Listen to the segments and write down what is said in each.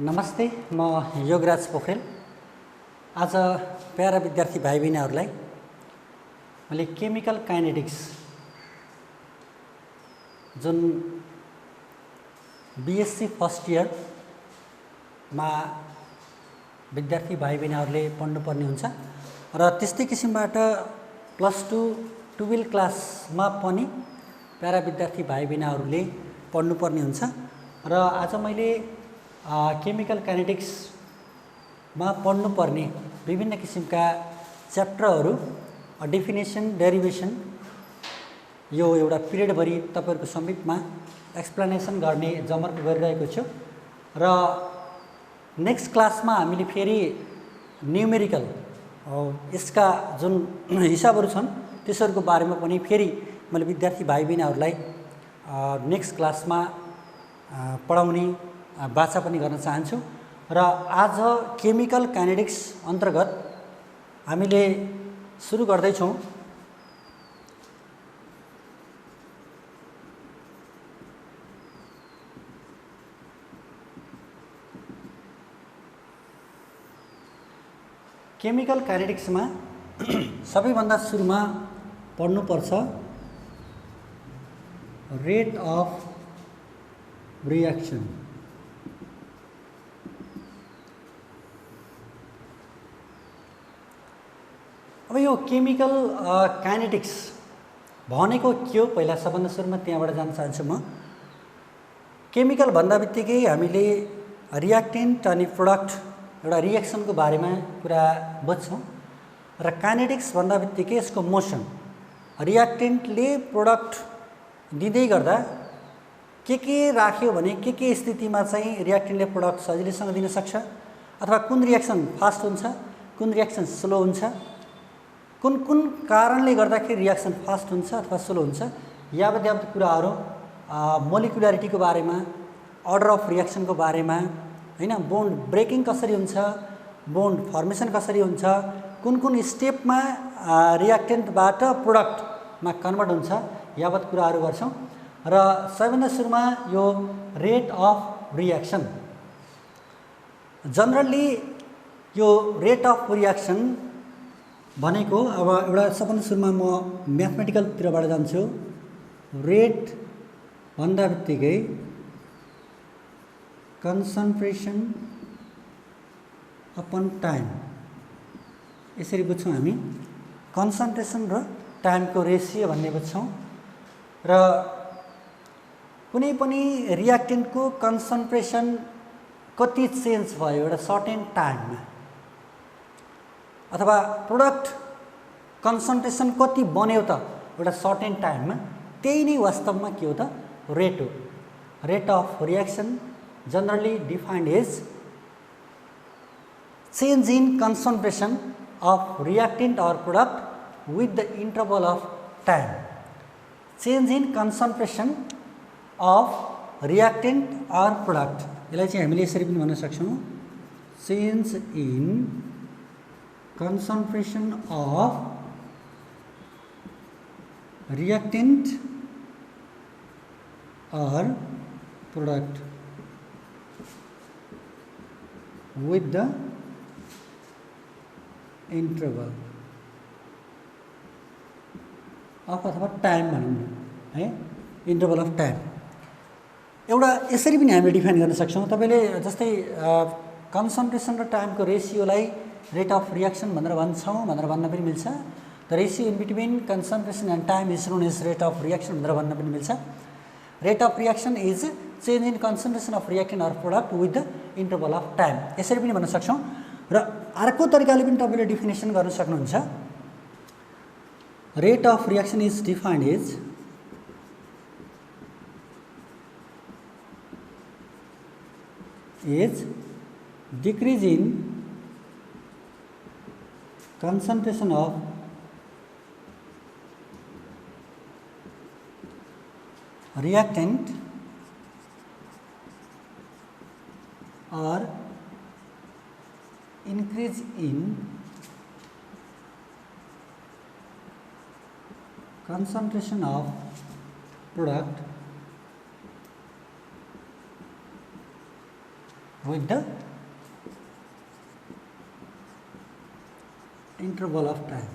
नमस्ते, म योगराज पोखरेल। आज प्यारा विद्यार्थी भाइ बहिनीहरूलाई मैले केमिकल काइनेटिक्स जुन बीएससी फर्स्ट इयरमा विद्यार्थी भाइ बहिनीहरूले पढ्नुपर्ने हुन्छ र त्यस्तै किसिमबाट +2 12 क्लासमा पनि प्यारा विद्यार्थी भाइ बहिनीहरूले पढ्नुपर्ने हुन्छ र आज मैले केमिकल काइनेटिक्समा पढ्नुपर्ने विभिन्न किसिमका च्याप्टरहरू डेफिनेसन डेरिभेसन यो एउटा पिरियडभरि तपाईहरुको समीपमा एक्सप्लेनेसन गर्ने जमर्क गरिरहेको छु र नेक्स्ट क्लासमा हामीले फेरि न्युमेरिकल यसका जुन हिसाबहरू छन् त्यसहरूको बारेमा पनि फेरि मैले विद्यार्थी भाइ बहिनीहरूलाई नेक्स्ट क्लासमा पढाउने बाचा पनि गर्न चाहन्छु र आज केमिकल काइनेटिक्स अन्तर्गत हामीले सुरु गर्दैछौँ केमिकल काइनेटिक्समा सबैभन्दा सुरुमा पढ्नुपर्छ रेट अफ रिएक्सन। अब यो केमिकल काइनेटिक्स भनेको के हो पहिला सबभन्दा सुरुमा त्यहाँबाट जान चाहन्छु म। केमिकल भन्दा बित्तिकै हामीले रिएक्टेन्ट अनि प्रोडक्ट एउटा रिएक्सनको बारेमा कुरा बुझ्छौँ र काइनेटिक्स भन्दा बित्तिकै यसको मोसन रिएक्टेन्टले प्रोडक्ट दिँदै गर्दा के राख्यो भने के स्थितिमा चाहिँ रिएक्टेन्टले प्रोडक्ट सजिलैसँग दिन सक्छ अथवा कुन रिएक्सन फास्ट हुन्छ कुन रिएक्सन स्लो हुन्छ कुन कारणले गर्दाखेरि रिएक्सन फास्ट हुन्छ अथवा स्लो हुन्छ यावत कुराहरू मोलिकुलारिटीको बारेमा अर्डर अफ रिएक्सनको बारेमा हैन बोन्ड ब्रेकिङ कसरी हुन्छ बोन्ड फर्मेसन कसरी हुन्छ कुन स्टेपमा रिएक्टेन्टबाट प्रोडक्टमा कन्भर्ट हुन्छ यावत कुराहरू गर्छौँ र सबैभन्दा सुरुमा यो रेट अफ रिएक्सन। जनरली यो रेट अफ रिएक्सन भनेको अब एउटा सबभन्दा सुरुमा म म्याथमेटिकलतिरबाट जान्छु। रेट भन्दा बित्तिकै कन्सन्ट्रेसन अपन टाइम यसरी बुझ्छौँ हामी। कन्सन्ट्रेसन र टाइमको रेसियो भन्ने बुझ्छौँ र कुनै पनि रिएक्टेन्टको कन्सन्ट्रेसन कति चेन्ज भयो एउटा सर्टेन टाइममा अथवा प्रोडक्ट कन्सन्ट्रेसन कति बन्यो त एउटा सर्टेन टाइममा त्यही नै वास्तवमा के हो त रेट हो। Rate of reaction generally defined as change in concentration of reactant or product with the interval of time. Change in concentration of reactant or product यसलाई चाहिँ हामीले यसरी पनि भन्न सक्छौँ change in concentration of reactant or product with the interval of अथवा time भनौँ न है इन्टरभल अफ टाइम एउटा यसरी पनि हामीले डिफाइन गर्न सक्छौँ। तपाईँले जस्तै कन्सन्ट्रेसन र टाइमको रेसियोलाई रेट अफ रिएक्सन भनेर भन्न पनि मिल्छ। The ratio in between concentration and time is known as rate of reaction भनेर भन्न पनि मिल्छ। Rate of reaction is change in concentration of reactant or product with the interval of time यसरी पनि भन्न सक्छौँ। र अर्को तरिकाले पनि तपाईँले डिफिनेसन गर्न सक्नुहुन्छ। Rate of reaction is defined as decrease in concentration of reactant or increase in concentration of product with the interval of time.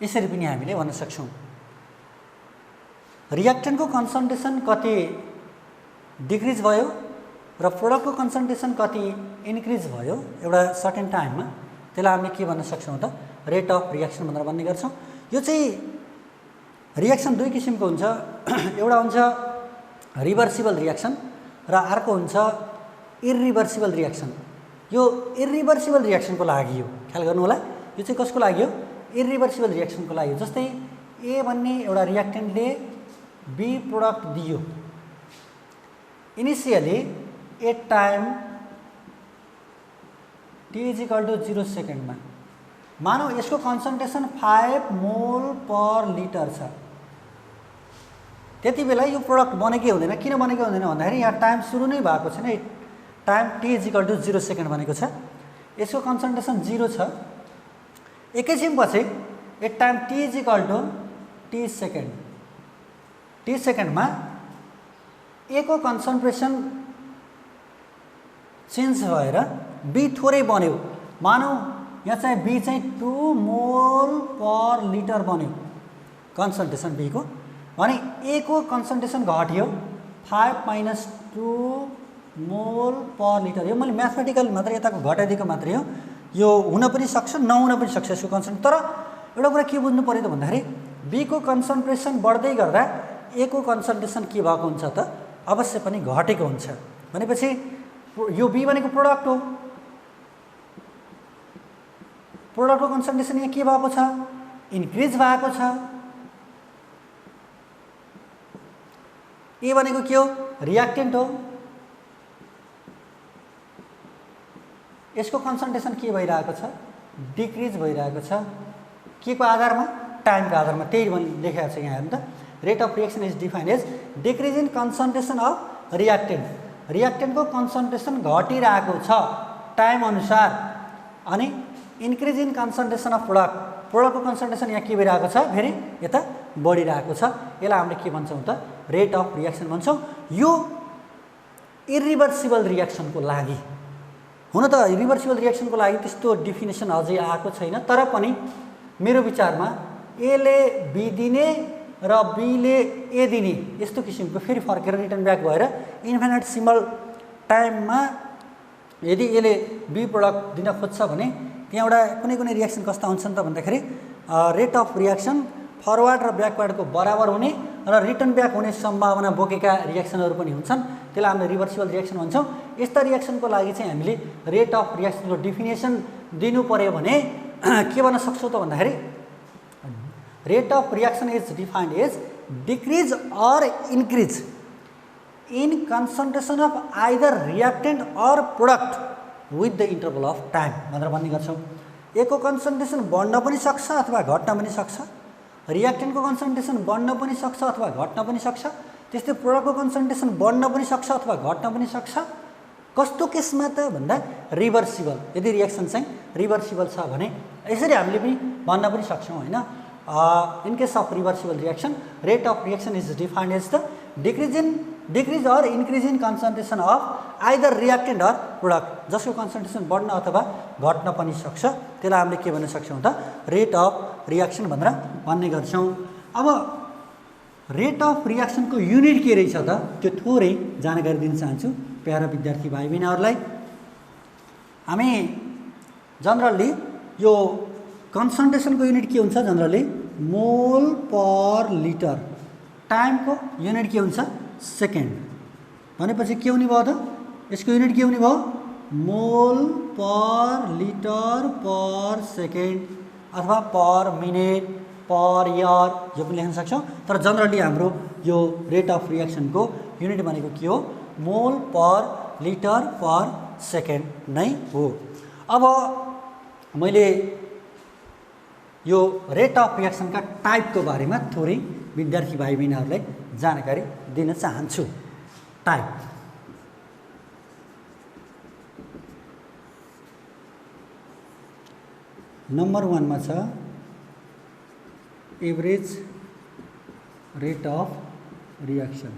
यसरी पनि हामीले भन्न सक्छौं रियाक्टेन्टको कन्सन्ट्रेसन कति डिक्रिज भयो र प्रोडक्टको कन्सन्ट्रेसन कति इन्क्रिज भयो एउटा सर्टेन टाइममा, त्यसलाई हामीले के भन्न सक्छौं त रेट अफ रियाक्सन भनेर भन्ने गर्छौं। यो चाहिँ रियाक्सन दुई किसिमको हुन्छ, एउटा हुन्छ रिभर्सिबल रियाक्सन र अर्को हुन्छ इरिभर्सिबल रियाक्सन। यो इरिभर्सिबल रियाक्सनको लागि हो, ख्याल गर्नु होला। यो चाहिँ कसको लागि हो? इरिभर्सिबल रियाक्सनको लागि हो। जस्तै ए भन्ने एउटा रियाक्टेन्टले बी प्रोडक्ट दियो इनिशियली एट टाइम t = 0 सेकेन्डमा, मानौ यसको कन्सन्ट्रेसन 5 मोल पर लिटर छ। त्यति बेला यो प्रोडक्ट बनेकै हुँदैन। किन बनेकै हुँदैन भन्दाखेरि यहाँ टाइम सुरु नै भएको छैन, टाइम t = 0 सेकेन्ड भनेको छ, यसको कन्सन्ट्रेसन 0 छ। एकैछिनपछि at time t = t second, t सेकेन्डमा ए को कन्सन्ट्रेसन चेन्ज भएर बी थोरै बन्यो। मानौ यहाँ चाहिँ बी चाहिँ 2 मोल पर लिटर बन्यो कन्सन्ट्रेसन बी को, भने ए को कन्सन्ट्रेसन घट्यो 5 - 2 मोल पर लिटर। यो मैले म्याथमेटिकल मात्रै यताको घटाइदिएको मात्रै हो, यो हुन पनि सक्छ नहुन पनि सक्छ यसको कन्सन्ट्रेसन। तर एउटा कुरा के बुझ्नु पर्यो त भन्दाखेरि बी को कन्सन्ट्रेसन बढ्दै गर्दा ए को कन्सन्ट्रेसन के भएको हुन्छ त अवश्य पनि घटेको हुन्छ। भनेपछि यो बी भनेको प्रोडक्ट हो, प्रोडक्टको कन्सन्ट्रेसन यहाँ के भएको छ? इन्क्रिज भएको छ। ए भनेको के हो? रियाक्टेन्ट हो। यसको कन्सन्ट्रेसन के भइरहेको छ? डिक्रिज भइरहेको छ। के को आधारमा? टाइमको आधारमा। त्यही लेखेको छ यहाँ हेर्नु त। Rate of reaction is defined as decrease in concentration of reactant. रियाक्टेन्टको कन्सन्ट्रेसन घटिरहेको छ टाइम अनुसार, अनि increase in concentration of product, प्रोडक्टको कन्सन्ट्रेसन यहाँ के भइरहेको छ? फेरि यता बढिरहेको छ। यसलाई हामीले के भन्छौँ त? रेट अफ रियाक्सन भन्छौँ। यो इरिभर्सिबल रियाक्सनको लागि। हुन त रिभर्सिबल रियाक्सनको लागि त्यस्तो डेफिनेसन अझै आएको छैन, तर पनि मेरो विचारमा ए ले बी दिने र बी ले ए दिने यस्तो किसिमको फेरि फर्केर रिटर्न ब्याक भएर इन्फिनिटेसिमल टाइममा यदि यसले बी प्रोडक्ट दिन खोज्छ भने त्यहाँ एउटा कुनै कुनै रियाक्सन कस्ता हुन्छन् त भन्दाखेरि रेट अफ रियाक्सन फरवर्ड र ब्याकवर्डको बराबर हुने र रिटर्न ब्याक हुने सम्भावना बोकेका रियाक्सनहरू पनि हुन्छन्। त्यसलाई हामीले रिभर्सिबल रियाक्सन भन्छौँ। यस्ता रियाक्सनको लागि चाहिँ हामीले रेट अफ रियाक्सनको डेफिनेसन दिनु पर्यो भने के भन्न सक्छौँ त भन्दाखेरि rate of reaction is defined as decrease or increase in concentration of either reactant or product with the interval of time भनेर भन्ने गर्छौँ। एको कन्सन्ट्रेसन बढ्न पनि सक्छ अथवा घट्न पनि सक्छ, रियाक्टेन्टको कन्सन्ट्रेसन बढ्न पनि सक्छ अथवा घट्न पनि सक्छ, त्यस्तै प्रोडक्टको कन्सन्ट्रेसन बढ्न पनि सक्छ अथवा घट्न पनि सक्छ। कस्तो केसमा त भन्दा रिभर्सिबल, यदि रियाक्सन चाहिँ रिभर्सिबल छ भने यसरी हामीले पनि भन्न पनि सक्छौँ होइन। In case of reversible reaction rate of reaction is defined as the decrease or increase in concentration of either reactant or product, जसको कन्सन्ट्रेसन बढ्न अथवा घट्न पनि सक्छ। त्यसलाई हामीले के भन्न सक्छौँ त? रेट अफ रियाक्सन भनेर भन्ने गर्छौँ। अब रेट अफ रियाक्सनको युनिट के रहेछ त त्यो थोरै जानकारी दिन चाहन्छु प्यारा विद्यार्थी भाइ बहिनीहरूलाई। हामी जनरली यो कन्सन्ट्रेसनको युनिट के हुन्छ? जनरली मोल पर लिटर। टाइमको युनिट के हुन्छ? सेकेन्ड। भनेपछि के हुने भयो त? यसको युनिट के हुने भयो? मोल पर लिटर पर सेकेन्ड अथवा पर मिनट पर इयर यो पनि लेख्न सक्छौँ। तर जनरली हाम्रो यो रेट अफ रियाक्सनको युनिट भनेको के हो? मोल पर लिटर पर सेकेन्ड नै हो। अब मैले यो रेट अफ रियाक्सनका टाइपको बारेमा थोरै विद्यार्थी भाइ बहिनीहरूलाई जानकारी दिन चाहन्छु। टाइप नम्बर 1 मा छ एभरेज रेट अफ रियाक्सन।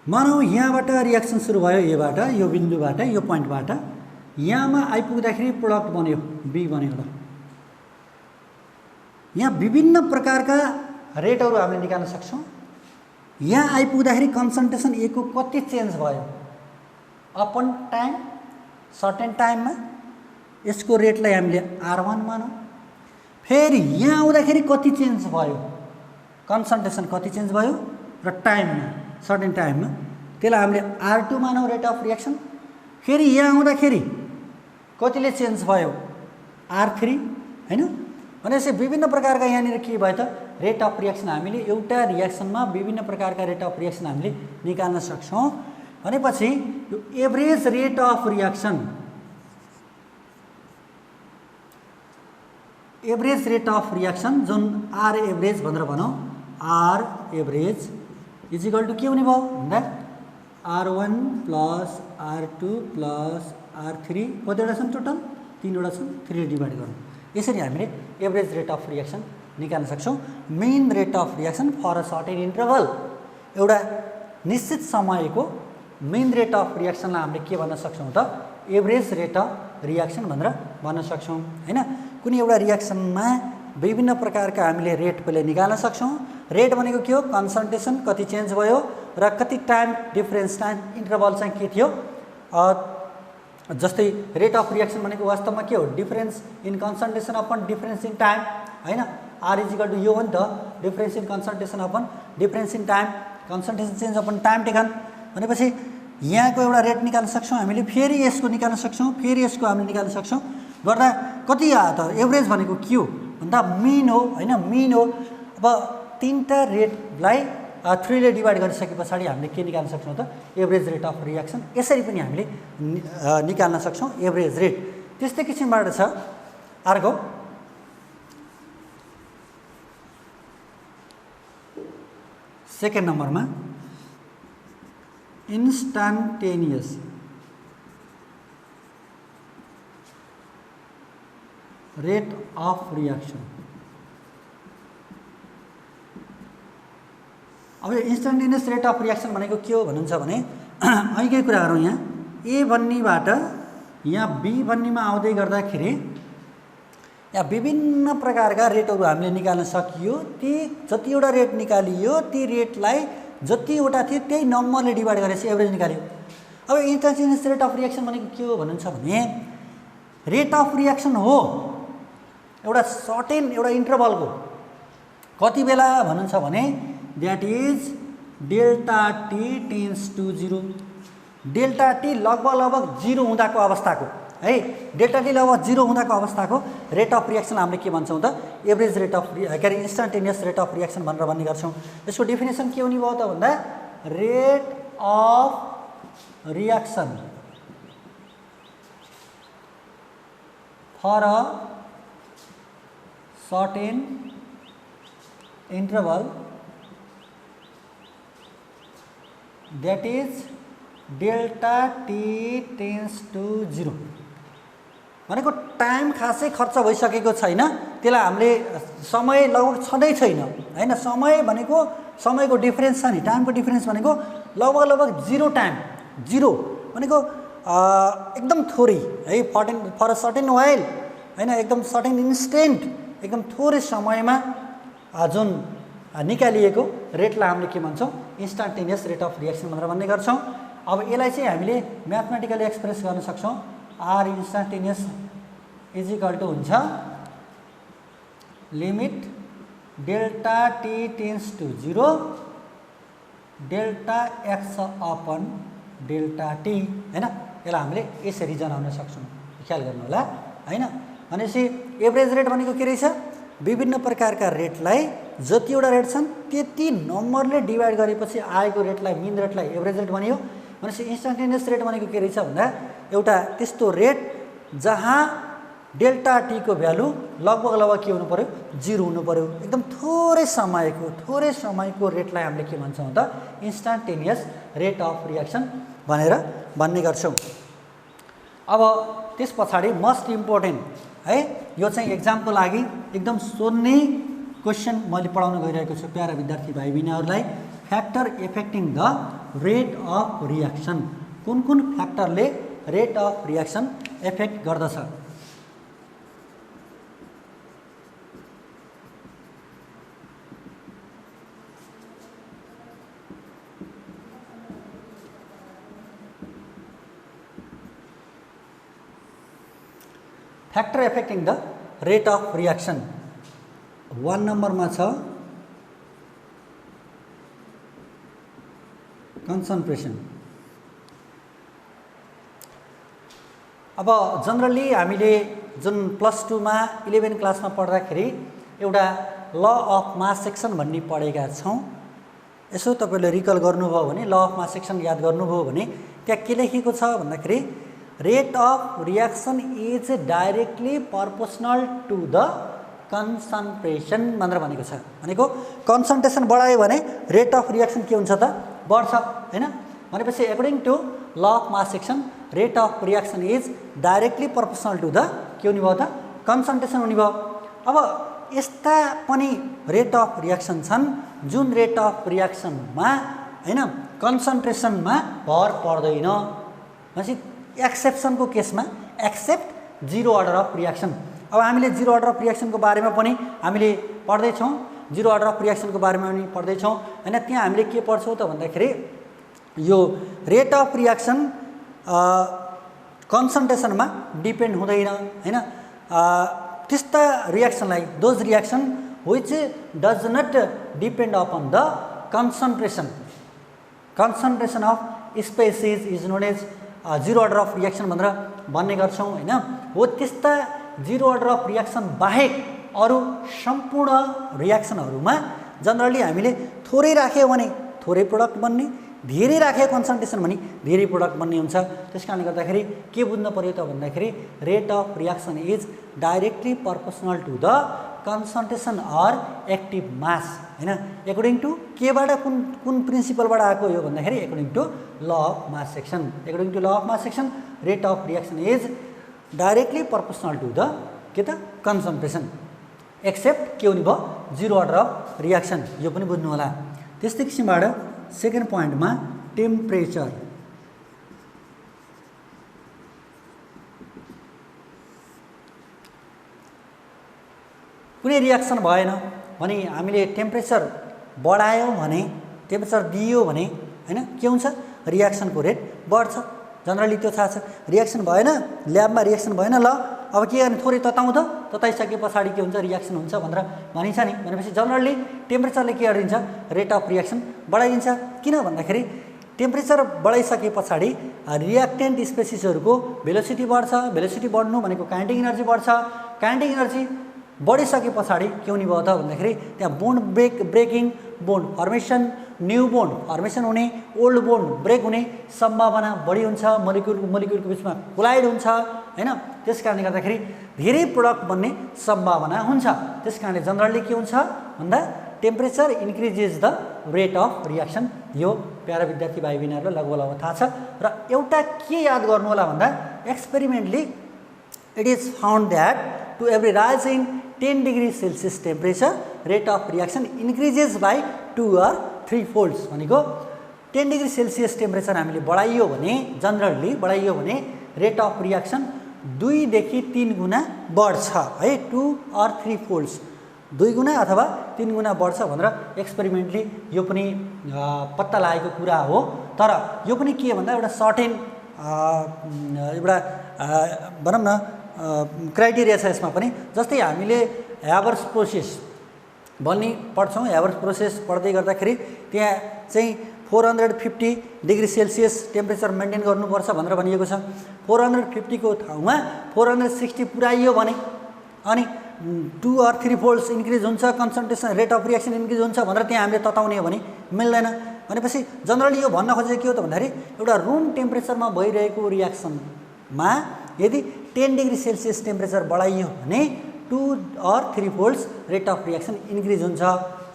मानौ यहाँबाट रियाक्सन सुरु भयो एबाट, यो बिन्दुबाट, यो पोइन्टबाट, यहाँमा आइपुग्दाखेरि प्रोडक्ट बन्यो, बी बन्यो ल। यहाँ विभिन्न प्रकारका रेटहरू हामीले निकाल्न सक्छौँ। यहाँ आइपुग्दाखेरि कन्सन्ट्रेसन ए को कति चेन्ज भयो अपन टाइम, सर्टेन टाइममा, यसको रेटलाई हामीले R1 मानौँ। फेरि यहाँ आउँदाखेरि कति चेन्ज भयो, कन्सन्ट्रेसन कति चेन्ज भयो र टाइममा, सर्टेन टाइममा, त्यसलाई हामीले R2 मानौँ रेट अफ रियाक्सन। फेरि यहाँ आउँदाखेरि कतिले चेन्ज भयो, R3 हैन। भनेपछि विभिन्न प्रकारका यहाँनिर के भयो त रेट अफ रियाक्सन हामीले एउटा रियाक्सनमा विभिन्न प्रकारका रेट अफ रियाक्सन हामीले निकाल्न सक्छौँ। भनेपछि यो average rate of reaction, average rate of reaction जुन आर एभरेज भनेर भनौँ, R average is equal to के हुने भयो भन्दा R1 plus R2 plus R3, कतिवटा छन् टोटल, 3वटा छन्, 3 डिभाइड गरौँ। यसरी हामीले एभरेज रेट अफ रियाक्सन निकाल्न सक्छौँ। Mean rate of reaction for a certain interval, एउटा निश्चित समयको मेन रेट अफ रियाक्सनलाई हामीले के भन्न सक्छौँ त एभरेज रेट अफ रियाक्सन भनेर भन्न सक्छौँ हैन। कुनै एउटा रियाक्सनमा विभिन्न प्रकारका हामीले रेट पहिले निकाल्न सक्छौँ। रेट भनेको के हो, कन्सन्ट्रेसन कति चेन्ज भयो र कति टाइम डिफरेन्स, टाइम इन्टरभल चाहिँ के थियो। जस्तै रेट अफ रियाक्सन भनेको वास्तवमा के हो, difference in concentration upon difference in time हैन। आर इज इक्वल टु यो हो नि त, difference in concentration upon difference in time, concentration change upon time taken. भनेपछि यहाँको एउटा रेट निकाल्न सक्छौँ हामीले, फेरि यसको निकाल्न सक्छौँ, फेरि यसको हामीले निकाल्न सक्छौँ। गर्दा कति आयो त, एभरेज भनेको के हो भन्दा मिन हो हैन, मिन हो। अब तीनटा रेटलाई 3 ले डिभाइड गरिसके पछाडि हामीले के निकाल्न सक्छौँ त एभरेज रेट अफ रियाक्सन। यसरी पनि हामीले निकाल्न सक्छौँ एभरेज रेट। त्यस्तै किसिमबाट छ अर्को सेकेन्ड नम्बरमा इन्स्टान्टेनियस रेट अफ रियाक्सन। अब यो इन्स्टान्टेनियस रेट अफ रियाक्सन भनेको के हो भन्नुहुन्छ भने अहिलेकै कुरा गरौँ। यहाँ ए भन्नेबाट यहाँ बी भन्नेमा आउँदै गर्दाखेरि यहाँ विभिन्न प्रकारका रेटहरू हामीले निकाल्न सकियो। ती जतिवटा रेट निकालियो ती रेटलाई जतिवटा थियो त्यही नम्बरले डिभाइड गरेपछि एभरेज निकाल्यो। अब इन्स्टान्टेनियस रेट अफ रियाक्सन भनेको के हो भन्नुहुन्छ भने रेट अफ रियाक्सन हो एउटा सर्टेन एउटा इन्टरभलको, कति बेला भन्नुहुन्छ भने that is delta T tends to 0। Delta T लगभग 0 हुँदाको अवस्थाको है, डेल्टा टी लगभग 0 हुँदाको अवस्थाको रेट अफ रियाक्सन हामीले के भन्छौँ त एभरेज रेट अफ के अरे इन्स्टान्टेनियस रेट अफ रियाक्सन भनेर भन्ने गर्छौँ। यसको डेफिनेसन के हुने भयो त भन्दा rate of reaction for a certain interval that is delta t tends to 0। भनेको टाइम खासै खर्च भइसकेको छैन, त्यसलाई हामीले समय लगभग छँदै छैन हैन। समय भनेको समयको डिफरेन्स छ नि, टाइमको डिफरेन्स भनेको लगभग 0 टाइम, 0 भनेको एकदम थोरै है, फर अ सर्टेन वाइल हैन, एकदम सर्टेन इन्स्टेन्ट, एकदम थोरै समयमा जुन निकालिएको रेटलाई हामीले के भन्छौँ इन्स्टान्टेनियस रेट अफ रियाक्सन भनेर भन्ने गर्छौँ। अब यसलाई चाहिँ हामीले म्याथमेटिकली एक्सप्रेस गर्न सक्छौँ। R instantaneous is equal to हुन्छ limit delta T tends to 0 delta X upon delta T हैन। यसलाई हामीले यसरी जनाउन सक्छौँ, ख्याल गर्नु होला हैन। भनेपछि एभरेज रेट भनेको के रहेछ, विभिन्न प्रकारका रेटलाई जतिवटा रेट छन् त्यति नम्बरले डिभाइड गरेपछि आएको रेटलाई मिन रेटलाई एभरेज रेट भनियो। भनेपछि इन्स्टान्टेनियस रेट भनेको के रहेछ भन्दा एउटा त्यस्तो रेट जहाँ डेल्टा टी को भ्यालु लगभग के हुनु पर्यो 0 हुनु पर्यो, एकदम थोरै समयको रेटलाई हामीले के भन्छौँ त इन्स्टान्टेनियस रेट अफ रियाक्सन भनेर भन्ने गर्छौँ। अब त्यस पछाडि मोस्ट इम्पोर्टेन्ट है, यो चाहिँ एक्जामको लागि एकदम सोध्ने क्वेसन मैले पढाउन गइरहेको छु प्यारा विद्यार्थी भाइ बहिनीहरूलाई। Factor affecting the rate of reaction, कुन कुन फ्याक्टरले रेट अफ रियाक्सन एफेक्ट गर्दछ? Factor affecting the rate of reaction 1 नम्बरमा छ कन्सन्ट्रेसन। अब जनरली हामीले जुन +2 मा 11 क्लासमा पढ्दाखेरि एउटा ल अफ मास सेक्सन भन्ने पढेका छौँ। यसो तपाईले रिकल गर्नुभयो भने ल अफ मास सेक्सन याद गर्नुभयो भने त्यहाँ के लेखेको छ भन्दाखेरि rate of reaction is directly proportional to the concentration भनेर भनेको छ। भनेको कन्सन्ट्रेसन बढायो भने रेट अफ रियाक्सन के हुन्छ त? बढ्छ हैन। भनेपछि according to law of mass action rate of reaction is directly proportional to the के हुने भयो त? कन्सन्ट्रेसन हुने भयो। अब यस्ता पनि रेट अफ रियाक्सन छन् जुन रेट अफ रियाक्सनमा हैन कन्सन्ट्रेसनमा भर पर्दैन। भनेपछि एक्सेप्सनको केसमा except zero order of reaction. अब हामीले जिरो अर्डर अफ रियाक्सनको बारेमा पनि हामीले पढ्दैछौँ, जिरो अर्डर अफ रियाक्सनको बारेमा पनि पढ्दैछौँ हैन। त्यहाँ हामीले के पढ्छौँ त भन्दाखेरि यो रेट अफ रियाक्सन कन्सन्ट्रेसनमा डिपेन्ड हुँदैन हैन। त्यस्ता रियाक्सनलाई those reaction which does not depend upon the concentration, concentration of species is known as zero order of reaction भनेर भन्ने गर्छौँ हैन। हो त्यस्ता जिरो अर्डर अफ रियाक्सन बाहेक अरू सम्पूर्ण रियाक्सनहरूमा जनरली हामीले थोरै राख्यो भने थोरै प्रोडक्ट बन्ने, धेरै राख्यो कन्सन्ट्रेसन भने धेरै प्रोडक्ट बन्ने हुन्छ। त्यस कारणले गर्दाखेरि के बुझ्न पर्यो त भन्दाखेरि rate of reaction is directly proportional to the concentration or active mass हैन। एकोर्डिङ टु केबाट कुन प्रिन्सिपलबाट आएको यो भन्दाखेरि according to law of mass action. According to law of mass action rate of reaction is directly proportional to the के त concentration accept के हुने भयो जिरो अर्डर अफ रियाक्सन। यो पनि बुझ्नु होला। त्यस्तै किसिमबाट सेकेन्ड पोइन्टमा टेम्परेचर। कुनै रियाक्सन भएन भने हामीले टेम्परेचर बढायौँ भने, टेम्परेचर दियो भने हैन के हुन्छ? रियाक्सनको रेट बढ्छ। जनरली त्यो थाहा छ। रियाक्सन भएन, ल्याबमा रियाक्सन भएन, ल अब के गर्ने? थोरै तताउँ त, तताइसके पछाडि के हुन्छ? रियाक्सन हुन्छ भनेर भनिन्छ नि। भनेपछि जनरली टेम्परेचरले के गरिदिन्छ? रेट अफ रियाक्सन बढाइदिन्छ। किन भन्दाखेरि टेम्परेचर बढाइसके पछाडि रियाक्टेन्ट स्पेसिसहरूको भेलोसिटी बढ्छ। भेलोसिटी बढ्नु भनेको काइनेटिक एनर्जी बढ्छ। काइनेटिक एनर्जी बढिसके पछाडि के हुने भयो त भन्दाखेरि त्यहाँ bond breaking, bond formation, new bond formation हुने, ओल्ड बोन्ड ब्रेक हुने सम्भावना बढी हुन्छ। मोलिक्युलको बिचमा कोलाइड हुन्छ हैन। त्यस कारणले गर्दाखेरि धेरै प्रोडक्ट बन्ने सम्भावना हुन्छ। त्यस कारणले जनरली के हुन्छ भन्दा temperature increases the rate of reaction. यो प्यारा विद्यार्थी भाइ बहिनीहरूलाई लगभग थाहा छ। र एउटा के याद गर्नु होला भन्दा experimentally it is found that to every rise in 10 degree Celsius temperature rate of reaction increases by 2 or 3 folds. भनेको 10 डिग्री सेल्सियस टेम्परेचर हामीले बढाइयो भने, जनरली बढाइयो भने रेट अफ रियाक्सन 2 देखि 3 गुणा बढ्छ है। 2 or 3 फोल्ड्स, 2 गुणा अथवा 3 गुणा बढ्छ भनेर एक्सपेरिमेन्टली यो पनि पत्ता लागेको कुरा हो। तर यो पनि के भन्दा एउटा सर्टेन एउटा भनौँ न क्राइटेरिया छ यसमा पनि। जस्तै हामीले ह्याबर्स प्रोसेस भन्ने पढ्छौँ। ह्याबर्स प्रोसेस पढ्दै गर्दाखेरि त्यहाँ चाहिँ 450 डिग्री सेल्सियस टेम्परेचर मेन्टेन गर्नुपर्छ भनेर भनिएको छ। 450 को ठाउँमा 460 पुऱ्याइयो भने अनि 2 or 3 फोल्ड्स इन्क्रिज हुन्छ, concentration rate of reaction increase हुन्छ भनेर त्यहाँ हामीले तताउने हो भने मिल्दैन। भनेपछि जनरली यो भन्न खोजेको के हो त भन्दाखेरि एउटा रुम टेम्परेचरमा भइरहेको रियाक्सनमा यदि 10 डिग्री सेल्सियस टेम्परेचर बढाइयो भने 2 or 3 folds rate of reaction increase हुन्छ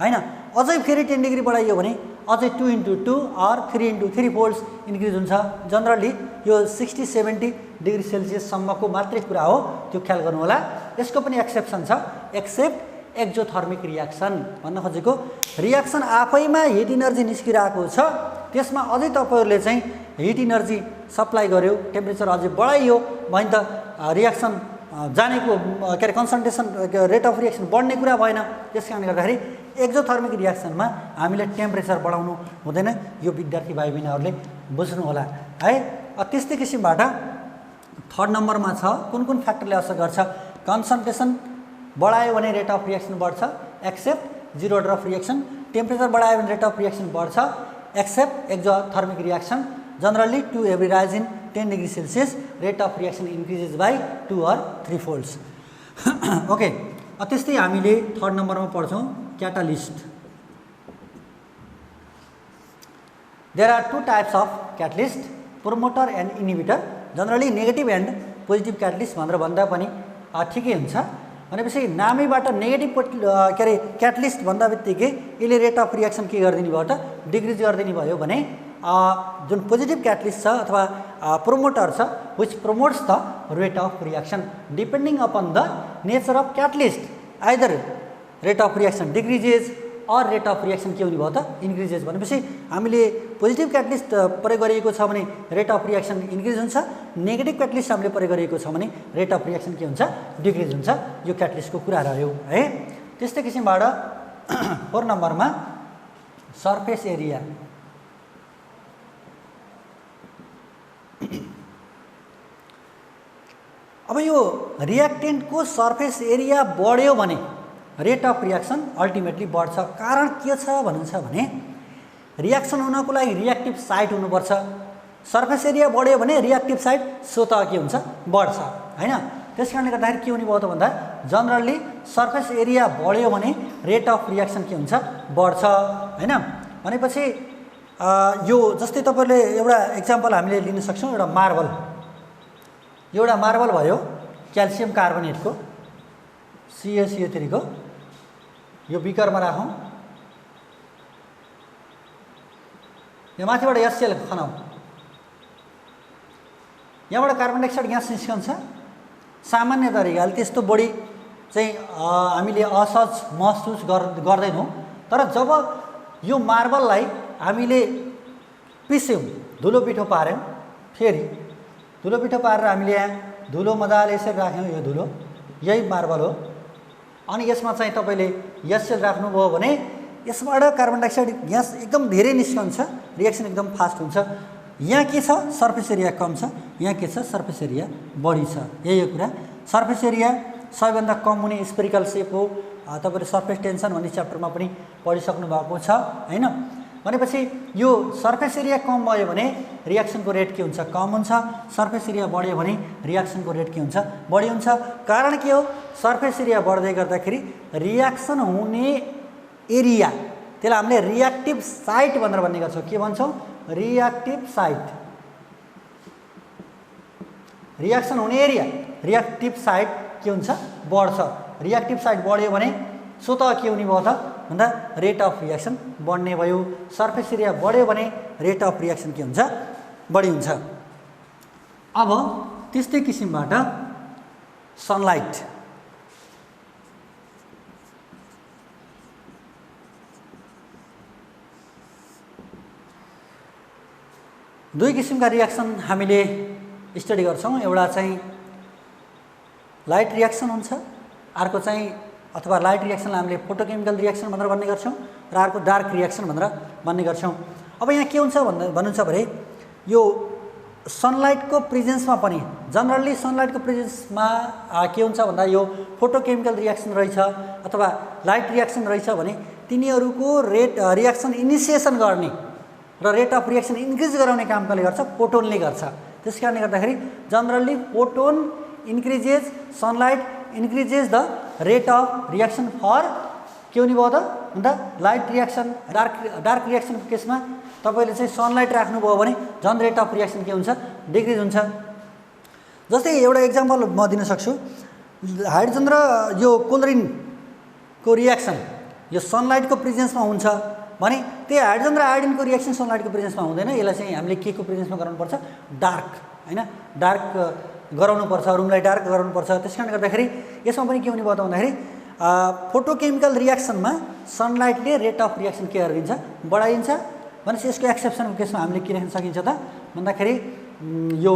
हैन। अझै फेरि 10 डिग्री बढाइयो भने अझै 2 into 2 or 3 into 3 folds increase हुन्छ। जनरली यो 60-70 डिग्री सेल्सियससम्मको मात्रै कुरा हो, त्यो ख्याल गर्नु होला। यसको पनि एक्सेप्सन छ, एक्सेप्ट एक्जोथर्मिक रियाक्सन। भन्न खोजेको रियाक्सन आफैमा हिट इनर्जी निस्किरहेको छ त्यसमा अझै तपाईहरुले चाहिँ हिट एनर्जी सप्लाई गर्यो, टेम्परेचर अझै बढाइयो भने त रियाक्सन जानेको के अरे कन्सन्ट्रेसन रेट अफ रियाक्सन बढ्ने कुरा भएन। त्यसकारणले गर्दाखेरि एक्जोथर्मिक रियाक्सनमा हामीले टेम्परेचर बढाउनु हुँदैन। यो विद्यार्थी भाइ बहिनीहरूले बुझ्नु होला है। त्यस्तै किसिमबाट थर्ड नम्बरमा छ कुन कुन फ्याक्टरले असर गर्छ। कन्सन्ट्रेसन बढायो भने रेट अफ रियाक्सन बढ्छ except zero order of reaction. Temperature बढायो भने रेट अफ रियाक्सन बढ्छ except exothermic reaction. Generally to every rise in 10 degree celsius rate of reaction increases by 2 or 3 folds। Okay, त्यस्तै हामीले third नम्बरमा पढ्छौँ catalyst. There are two types of catalyst, promoter and inhibitor. Generally negative and positive catalyst भनेर भन्दा पनि ठिकै हुन्छ। भनेपछि नामैबाट नेगेटिभ के अरे क्याटलिस्ट भन्दा बित्तिकै यसले रेट अफ रियाक्सन के गरिदिने भयो त डिक्रिज गरिदिने भयो भने जुन पोजिटिभ क्याटलिस्ट छ अथवा प्रोमोटर छ which promotes the rate of reaction depending upon the nature of catalyst either rate of reaction decreases or rate of reaction के हुने भयो त इन्क्रिजेज। भनेपछि हामीले पोजिटिभ क्याटलिस्ट प्रयोग गरिएको छ भने रेट अफ रियाक्सन इन्क्रिज हुन्छ, नेगेटिभ क्याटलिस्ट हामीले प्रयोग गरिएको छ भने रेट अफ रियाक्सन के हुन्छ डिक्रिज हुन्छ। यो क्याटलिस्टको कुरा रह्यो है। त्यस्तै किसिमबाट 4 नम्बरमा सर्फेस एरिया। अब यो रियाक्टेन्टको सर्फेस एरिया बढ्यो भने रेट अफ रियाक्सन अल्टिमेटली बढ्छ। कारण के छ भन्नुहुन्छ भने रियाक्सन हुनको लागि रियाक्टिभ साइट हुनुपर्छ। सर्फेस एरिया बढ्यो भने रियाक्टिभ साइट स्वत के हुन्छ बढ्छ हैन। त्यसकारणले गर्दाखेरि के हुने भयो त भन्दा जनरली सर्फेस एरिया बढ्यो भने रेट अफ रियाक्सन के हुन्छ बढ्छ हैन। भनेपछि यो जस्तै तपाईले एउटा एक्जाम्पल हामीले लिन सक्छौँ। एउटा मार्बल भयो क्याल्सियम कार्बोनेटको CaCO3 को यो बिकरमा राखौँ। यो माथिबाट HCl खनाऊ, यहाँबाट कार्बन डाइअक्साइड ग्यास निस्कन्छ। सामान्य तरिकाले त्यस्तो बढी चाहिँ हामीले असहज महसुस गर्दैनौँ। तर जब यो मार्बललाई हामीले पिस्यौँ, धुलो पिठो पार्यौँ, फेरि धुलो पिठो पारेर हामीले यहाँ धुलो मजाले यसरी राख्यौँ। यो धुलो यही मार्बल हो। अनि यसमा चाहिँ तपाईले HCl राख्नुभयो भने यसबाट कार्बन डाइअक्साइड ग्यास एकदम धेरै निस्कन्छ, रियाक्सन एकदम फास्ट हुन्छ। यहाँ के छ सर्फेस एरिया कम छ, यहाँ के छ सर्फेस एरिया बढी छ। यही हो कुरा। सर्फेस एरिया सबैभन्दा कम हुने स्पेरिकल सेप हो। तपाईले सर्फेस टेन्सन भन्ने च्याप्टरमा पनि पढिसक्नु भएको छ हैन। भनेपछि यो सर्फेस एरिया कम भयो भने रियाक्सनको रेट के हुन्छ कम हुन्छ, सर्फेस एरिया बढ्यो भने रियाक्सनको रेट के हुन्छ बढी हुन्छ। कारण के हो सर्फेस एरिया बढ्दै गर्दाखेरि रियाक्सन हुने एरिया त्यसलाई हामीले रियाक्टिभ साइट भनेर भन्ने गर्छौँ। के भन्छौँ रियाक्टिभ साइट। रियाक्सन हुने एरिया रियाक्टिभ साइट के हुन्छ बढ्छ। रियाक्टिभ साइट बढ्यो भने स्वत के हुने भयो त भन्दा रेट अफ रियाक्सन बढ्ने भयो। सर्फेस एरिया बढ्यो भने रेट अफ रियाक्सन के हुन्छ बढी हुन्छ। अब त्यस्तै किसिमबाट सनलाइट। दुई किसिमका रियाक्सन हामीले स्टडी गर्छौँ। एउटा चाहिँ लाइट रियाक्सन हुन्छ, अर्को चाहिँ अथवा लाइट रियाक्सनलाई हामीले फोटोकेमिकल रियाक्सन भनेर भन्ने गर्छौँ र अर्को डार्क रियाक्सन भनेर भन्ने गर्छौँ। अब यहाँ के हुन्छ भन्नुहुन्छ भने यो सनलाइटको प्रेजेन्समा पनि जनरली सनलाइटको प्रेजेन्समा के हुन्छ भन्दा यो फोटोकेमिकल रियाक्सन रहेछ अथवा लाइट रियाक्सन रहेछ भने तिनीहरूको रियाक्सन इनिसिएसन गर्ने र रेट अफ रियाक्सन इन्क्रिज गराउने काम कसले गर्छ फोटोनले गर्छ। त्यसकारणले गर्दाखेरि generally photon increases sunlight increases the rate of reaction for के हुने भयो त भन्दा लाइट रियाक्सन। डार्क रियाक्सनको केसमा तपाईले चाहिँ सनलाइट राख्नुभयो भने झन् रेट अफ रियाक्सन के हुन्छ डिक्रिज हुन्छ। जस्तै एउटा एक्जाम्पल म दिन सक्छु। हाइड्रोजन र यो क्लोरिनको रियाक्सन यो सनलाइटको प्रेजेन्समा हुन्छ भने त्यही हाइड्रोजन र आयोडिनको रियाक्सन सनलाइटको प्रेजेन्समा हुँदैन। यसलाई चाहिँ हामीले के को प्रेजेन्समा गराउनुपर्छ डार्क हैन, डार्क गराउनुपर्छ, रुमलाई डार्क गराउनुपर्छ। त्यसकारणले गर्दाखेरि यसमा पनि के हुने भयो त भन्दाखेरि फोटोकेमिकल रियाक्सनमा सनलाइटले रेट अफ रियाक्सन के गरिदिन्छ बढाइदिन्छ भनेपछि यसको एक्सेप्सनको केसमा हामीले के लेख्न सकिन्छ त भन्दाखेरि यो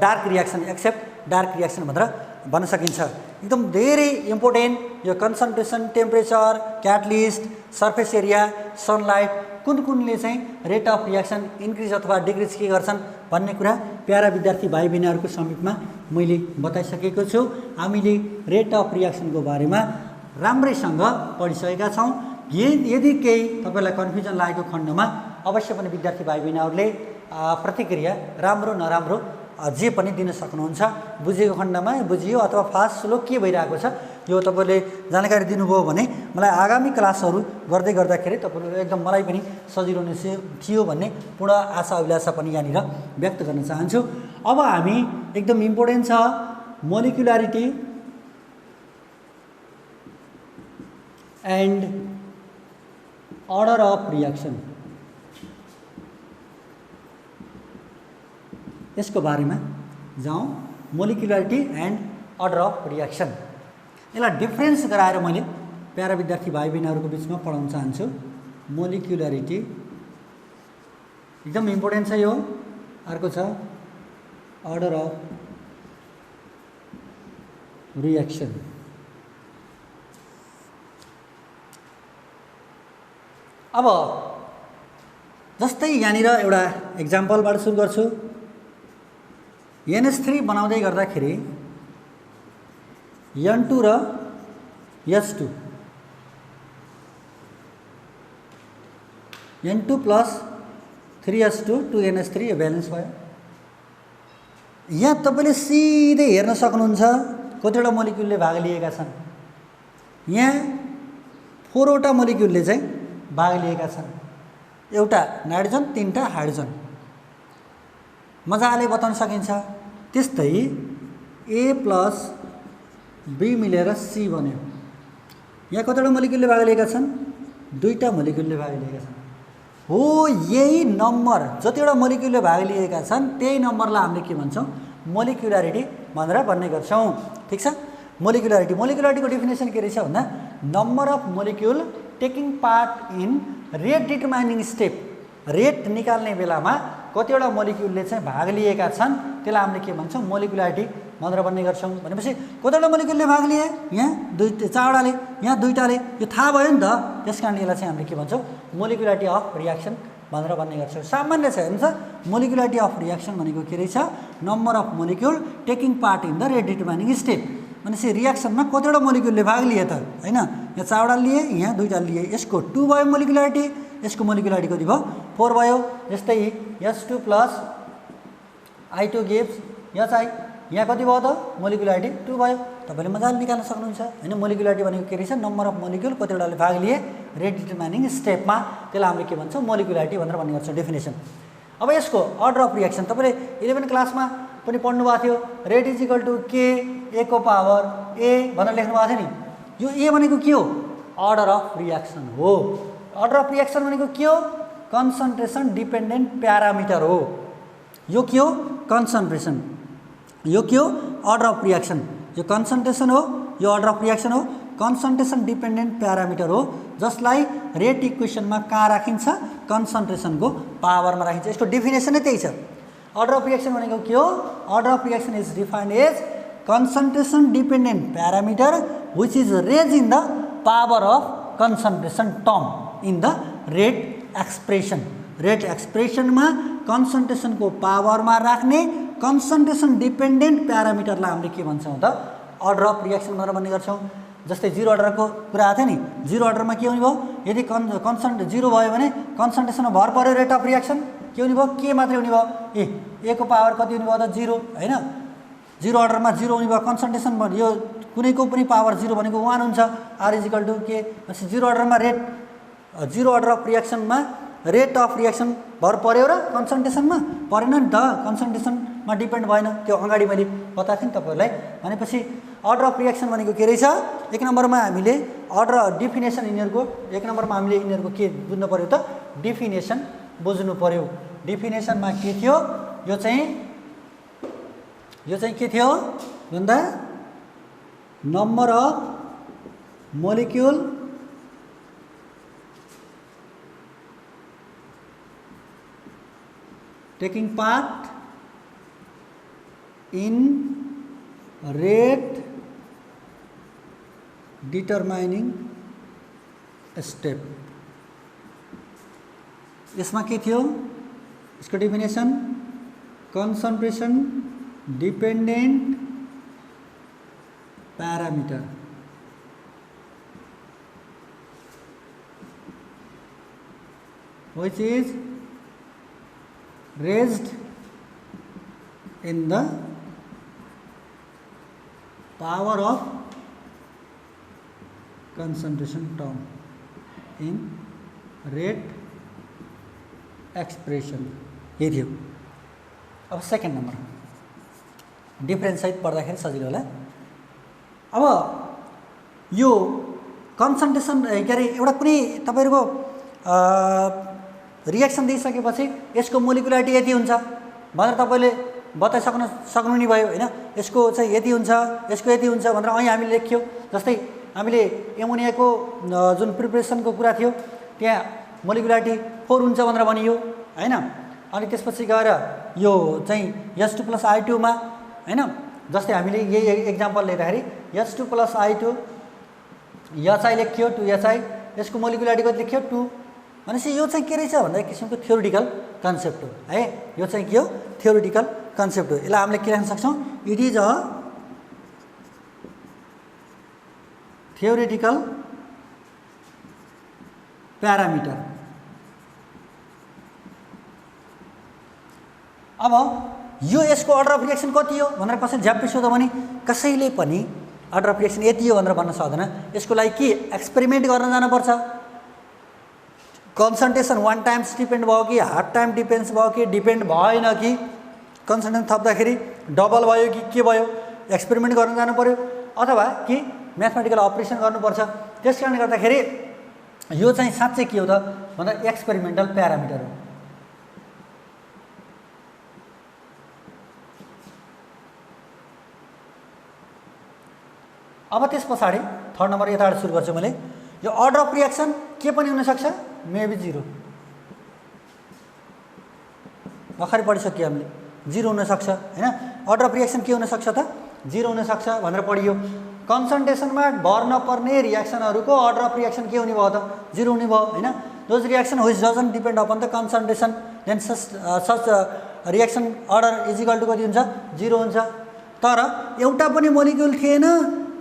dark reaction except dark reaction भनेर भन्न सकिन्छ। एकदम धेरै इम्पोर्टेन्ट यो concentration, temperature, catalyst, surface area, sunlight कुनले चाहिँ रेट अफ रियाक्सन इन्क्रिज अथवा डिक्रिज के गर्छन् भन्ने कुरा प्यारा विद्यार्थी भाइ बहिनीहरूको समिटमा मैले बताइसकेको छु। हामीले रेट अफ रियाक्सनको बारेमा राम्रैसँग पढिसकेका छौँ। यदि केही तपाईँलाई कन्फ्युजन लागेको खण्डमा अवश्य पनि विद्यार्थी भाइ बहिनीहरूले प्रतिक्रिया राम्रो नराम्रो जे पनि दिन सक्नुहुन्छ। बुझेको खण्डमा बुझियो अथवा फास्ट स्लो के भइरहेको छ यो तपाईँले जानकारी दिनुभयो भने मलाई आगामी क्लासहरू गर्दै गर्दाखेरि तपाईँहरू एकदम मलाई पनि सजिलो थियो भन्ने पूर्ण आशा अभिलाषा पनि यहाँनिर व्यक्त गर्न चाहन्छु। अब हामी एकदम इम्पोर्टेन्ट छ मोलिकुलारिटी एन्ड अर्डर अफ रियाक्सन, यसको बारेमा जाउँ। मोलिकुलारिटी एन्ड अर्डर अफ रियाक्सन, यसलाई डिफ्रेन्स गराएर मैले प्यारा विद्यार्थी भाइ बहिनीहरूको बिचमा पढाउन चाहन्छु। मोलिकुलारिटी एकदम इम्पोर्टेन्ट छ यो। अर्को छ अर्डर अफ रियाक्सन। अब जस्तै यहाँनिर एउटा एक्जाम्पलबाट सुरु गर्छु। NH3 बनाउँदै गर्दाखेरि N2 र S2 N2 plus 3S2 2NH3 यो ब्यालेन्स भयो। यहाँ तपाईँले सिधै हेर्न सक्नुहुन्छ कतिवटा मोलिक्युलले भाग लिएका छन्। यहाँ 4 वटा मोलिक्युलले चाहिँ भाग लिएका छन्। एउटा नाइट्रोजन, 3टा हाइड्रोजन, मजाले बताउन सकिन्छ। त्यस्तै A प्लस B मिलेर C बन्यो। यहाँ कतिवटा मोलिक्युलले भाग लिएका छन्? 2टा मोलिक्युलले भाग लिएका छन्। हो, यही नम्बर जतिवटा मोलिक्युलले भाग लिएका छन् त्यही नम्बरलाई हामीले के भन्छौँ? मोलिकुलारिटी भनेर भन्ने गर्छौँ। ठिक छ। मोलिकुलारिटीको डेफिनेसन के रहेछ भन्दा number of molecule taking part in rate determining step. Rate निकाल्ने बेलामा कतिवटा मोलिक्युलले चाहिँ भाग लिएका छन् त्यसलाई हामीले के भन्छौँ? मोलिकुलारिटी भनेर भन्ने गर्छौँ। भनेपछि कतिवटा मोलिक्युलले भाग लिए? यहाँ 4वटाले, यहाँ 2टाले, यो थाहा भयो नि त। त्यस कारणले यसलाई चाहिँ हामीले के भन्छौँ? मोलिकुलारिटी अफ रियाक्सन भनेर भन्ने गर्छौँ। सामान्य छ हेर्नुहोस् त, मोलिकुलारिटी अफ रियाक्सन भनेको के रहेछ? Number of molecule taking part in the rate determining step. भनेपछि रियाक्सनमा कतिवटा मोलिक्युलले भाग लिए त हैन? यहाँ 4वटा लिए, यहाँ 2टा लिए। यसको 2 भयो मोलिकुलारिटी, यसको मोलिकुलारिटी कति भयो? 4 भयो। जस्तै S2 plus I2 gives SI, यहाँ कति भयो त? मोलिकुलारिटी 2 भयो। तपाईँले मजाले निकाल्न सक्नुहुन्छ हैन? मोलिकुलारिटी भनेको के रहेछ? नम्बर अफ मोलिक्युल कतिवटाले भाग लिए रेट डिटर्माइनिङ स्टेपमा, त्यसलाई हामीले के भन्छौँ? मोलिकुलारिटी भनेर भन्ने गर्छौँ डेफिनेसन। अब यसको अर्डर अफ रियाक्सन तपाईँले 11 क्लासमा पनि पढ्नु भएको थियो। Rate is equal to K A को पावर A भनेर लेख्नु भएको थियो नि। यो A भनेको के हो? अर्डर अफ रियाक्सन हो। अर्डर अफ रियाक्सन भनेको के हो? कन्सन्ट्रेसन डिपेन्डेन्ट प्यारामिटर हो। यो के हो? कन्सन्ट्रेसन। यो के हो? Order of reaction. यो कन्सन्ट्रेसन हो, यो अर्डर अफ रियाक्सन हो। कन्सन्ट्रेसन डिपेन्डेन्ट प्यारामिटर हो जसलाई रेट इक्वेसनमा कहाँ राखिन्छ? कन्सन्ट्रेसनको पावरमा राखिन्छ। यसको डेफिनेसन नै त्यही छ। अर्डर अफ रियाक्सन भनेको के हो? Order of reaction is defined as concentration dependent parameter which is raised in the power of concentration term in the rate expression. Rate expression मा concentration को power मा राख्ने concentration dependent parameter लाई हामीले के भन्छौं त order of reaction भनेर भन्ने गर्छौं। जस्तै जीरो अर्डर को कुरा आथे नि, जीरो अर्डर में के हुने भयो? यदि कन्सन्ट जीरो भयो भने कन्सन्ट्रेसन भर पर्यो रेट अफ रियाक्सन के हुने भयो? के मात्रै हुने भयो? ए को पावर कति हुने भयो त? जीरो हैन। जीरो अर्डर में जीरो हुने भयो कन्सन्ट्रेसन यो कुनैको पनि पावर जीरो भनेको 1 हुन्छ। आर इज इक्वल टु के? जीरो अर्डर में rate zero order of reaction में रेट अफ रियाक्सन भर पर्यो र कन्सन्ट्रेसन में परेन नि त। कन्सन्ट्रेसन में डिपेन्ड भएन, त्यो अगाडि मैले बताएको थिएँ नि तपाईहरुलाई। भनेपछि अर्डर अफ रियाक्सन भनेको के रहेछ? एक नम्बरमा हामीले अर्डर डेफिनेसन यिनीहरुको एक नम्बरमा हामीले यिनीहरुको के बुझ्नु पर्यो त? डेफिनेसन बुझ्नु पर्यो। डेफिनेसनमा के थियो? यो चाहिँ के थियो भन्दा number of molecule taking part in rate determining step. यसमा के थियो यसको definition concentration dependent parameter which is raised in the power of concentration term in rate expression. ये थियो. अब सेकेन्ड नम्बर डिफरेन्स सहित पढ्दाखेरि सजिलो होला. अब यो कन्सन्ट्रेसन के अरे एउटा कुनै तपाईहरुको रिएक्सन दिइसकेपछि यसको मोलिकुलारिटी यति हुन्छ भनेर तपाईले बताइसक्न सक्नु नि भयो हैन. यसको चाहिँ यति हुन्छ यसको यति हुन्छ भनेर અહીં हामीले लेख्यौ. जस्तै हामीले एमोनियाको जुन प्रिपरेसनको कुरा थियो त्यहाँ मोलिकुलारिटी 4 हुन्छ भनेर भनियो हैन. अनि त्यसपछि गएर यो चाहिँ H2 + I2 मा हैन. जस्तै हामीले यही एक्जाम्पल लिँदाखेरि H2 + I2 HI लेख्यो 2HI यसको मोलिकुलारिटी कति लेख्यो 2. भनेपछि यो चाहिँ के रहेछ भन्दा एक किसिमको थ्योरेटिकल कन्सेप्ट हो है. यो चाहिँ के हो थ्योरेटिकल कन्सेप्ट हो. यसलाई हामीले के लेख्न सक्छौं it is a theoretical parameter. अब यो यसको अर्डर अफ रिएक्सन कति हो भनेर कसैले झ्याप्पै सोध्यो भने कसैले पनि अर्डर अफ रिएक्सन यति हो भनेर भन्न सक्दैन. यसको लागि के एक्सपेरिमेन्ट गर्न जानुपर्छ. कन्सन्ट्रेसन 1 टाइम्स डिपेन्ड भयो कि हाफ टाइम डिपेन्ड्स भयो कि डिपेन्ड भएन कि कन्सन्ट्रेसन थप्दाखेरि डबल भयो कि के भयो एक्सपेरिमेन्ट गर्न जानु पर्यो अथवा कि म्याथमेटिकल अपरेसन गर्नुपर्छ. त्यसकारणले गर्दाखेरि यो चाहिँ साच्चै के हो त भन्दा एक्सपेरिमेन्टल प्यारामिटर हो. अब त्यस पछाडि थर्ड नम्बर यताबाट सुरु गर्छु मैले. यो अर्डर अफ रिएक्सन के पनि हुन सक्छ मेबी 0. भर्खरै पढिसक्यो हामीले 0 हुन सक्छ हैन. अर्डर अफ रिएक्सन के हुन सक्छ त 0 हुन सक्छ भनेर पढियो. कन्सन्ट्रेसनमा भर नपर्ने रिएक्सनहरुको अर्डर अफ रिएक्सन के हुने भयो त 0 हुने भयो हैन. Those reaction which doesn't depend upon the concentration then such reaction order is equal to कति हुन्छ 0 हुन्छ. तर एउटा पनि मोलिक्युल थिएन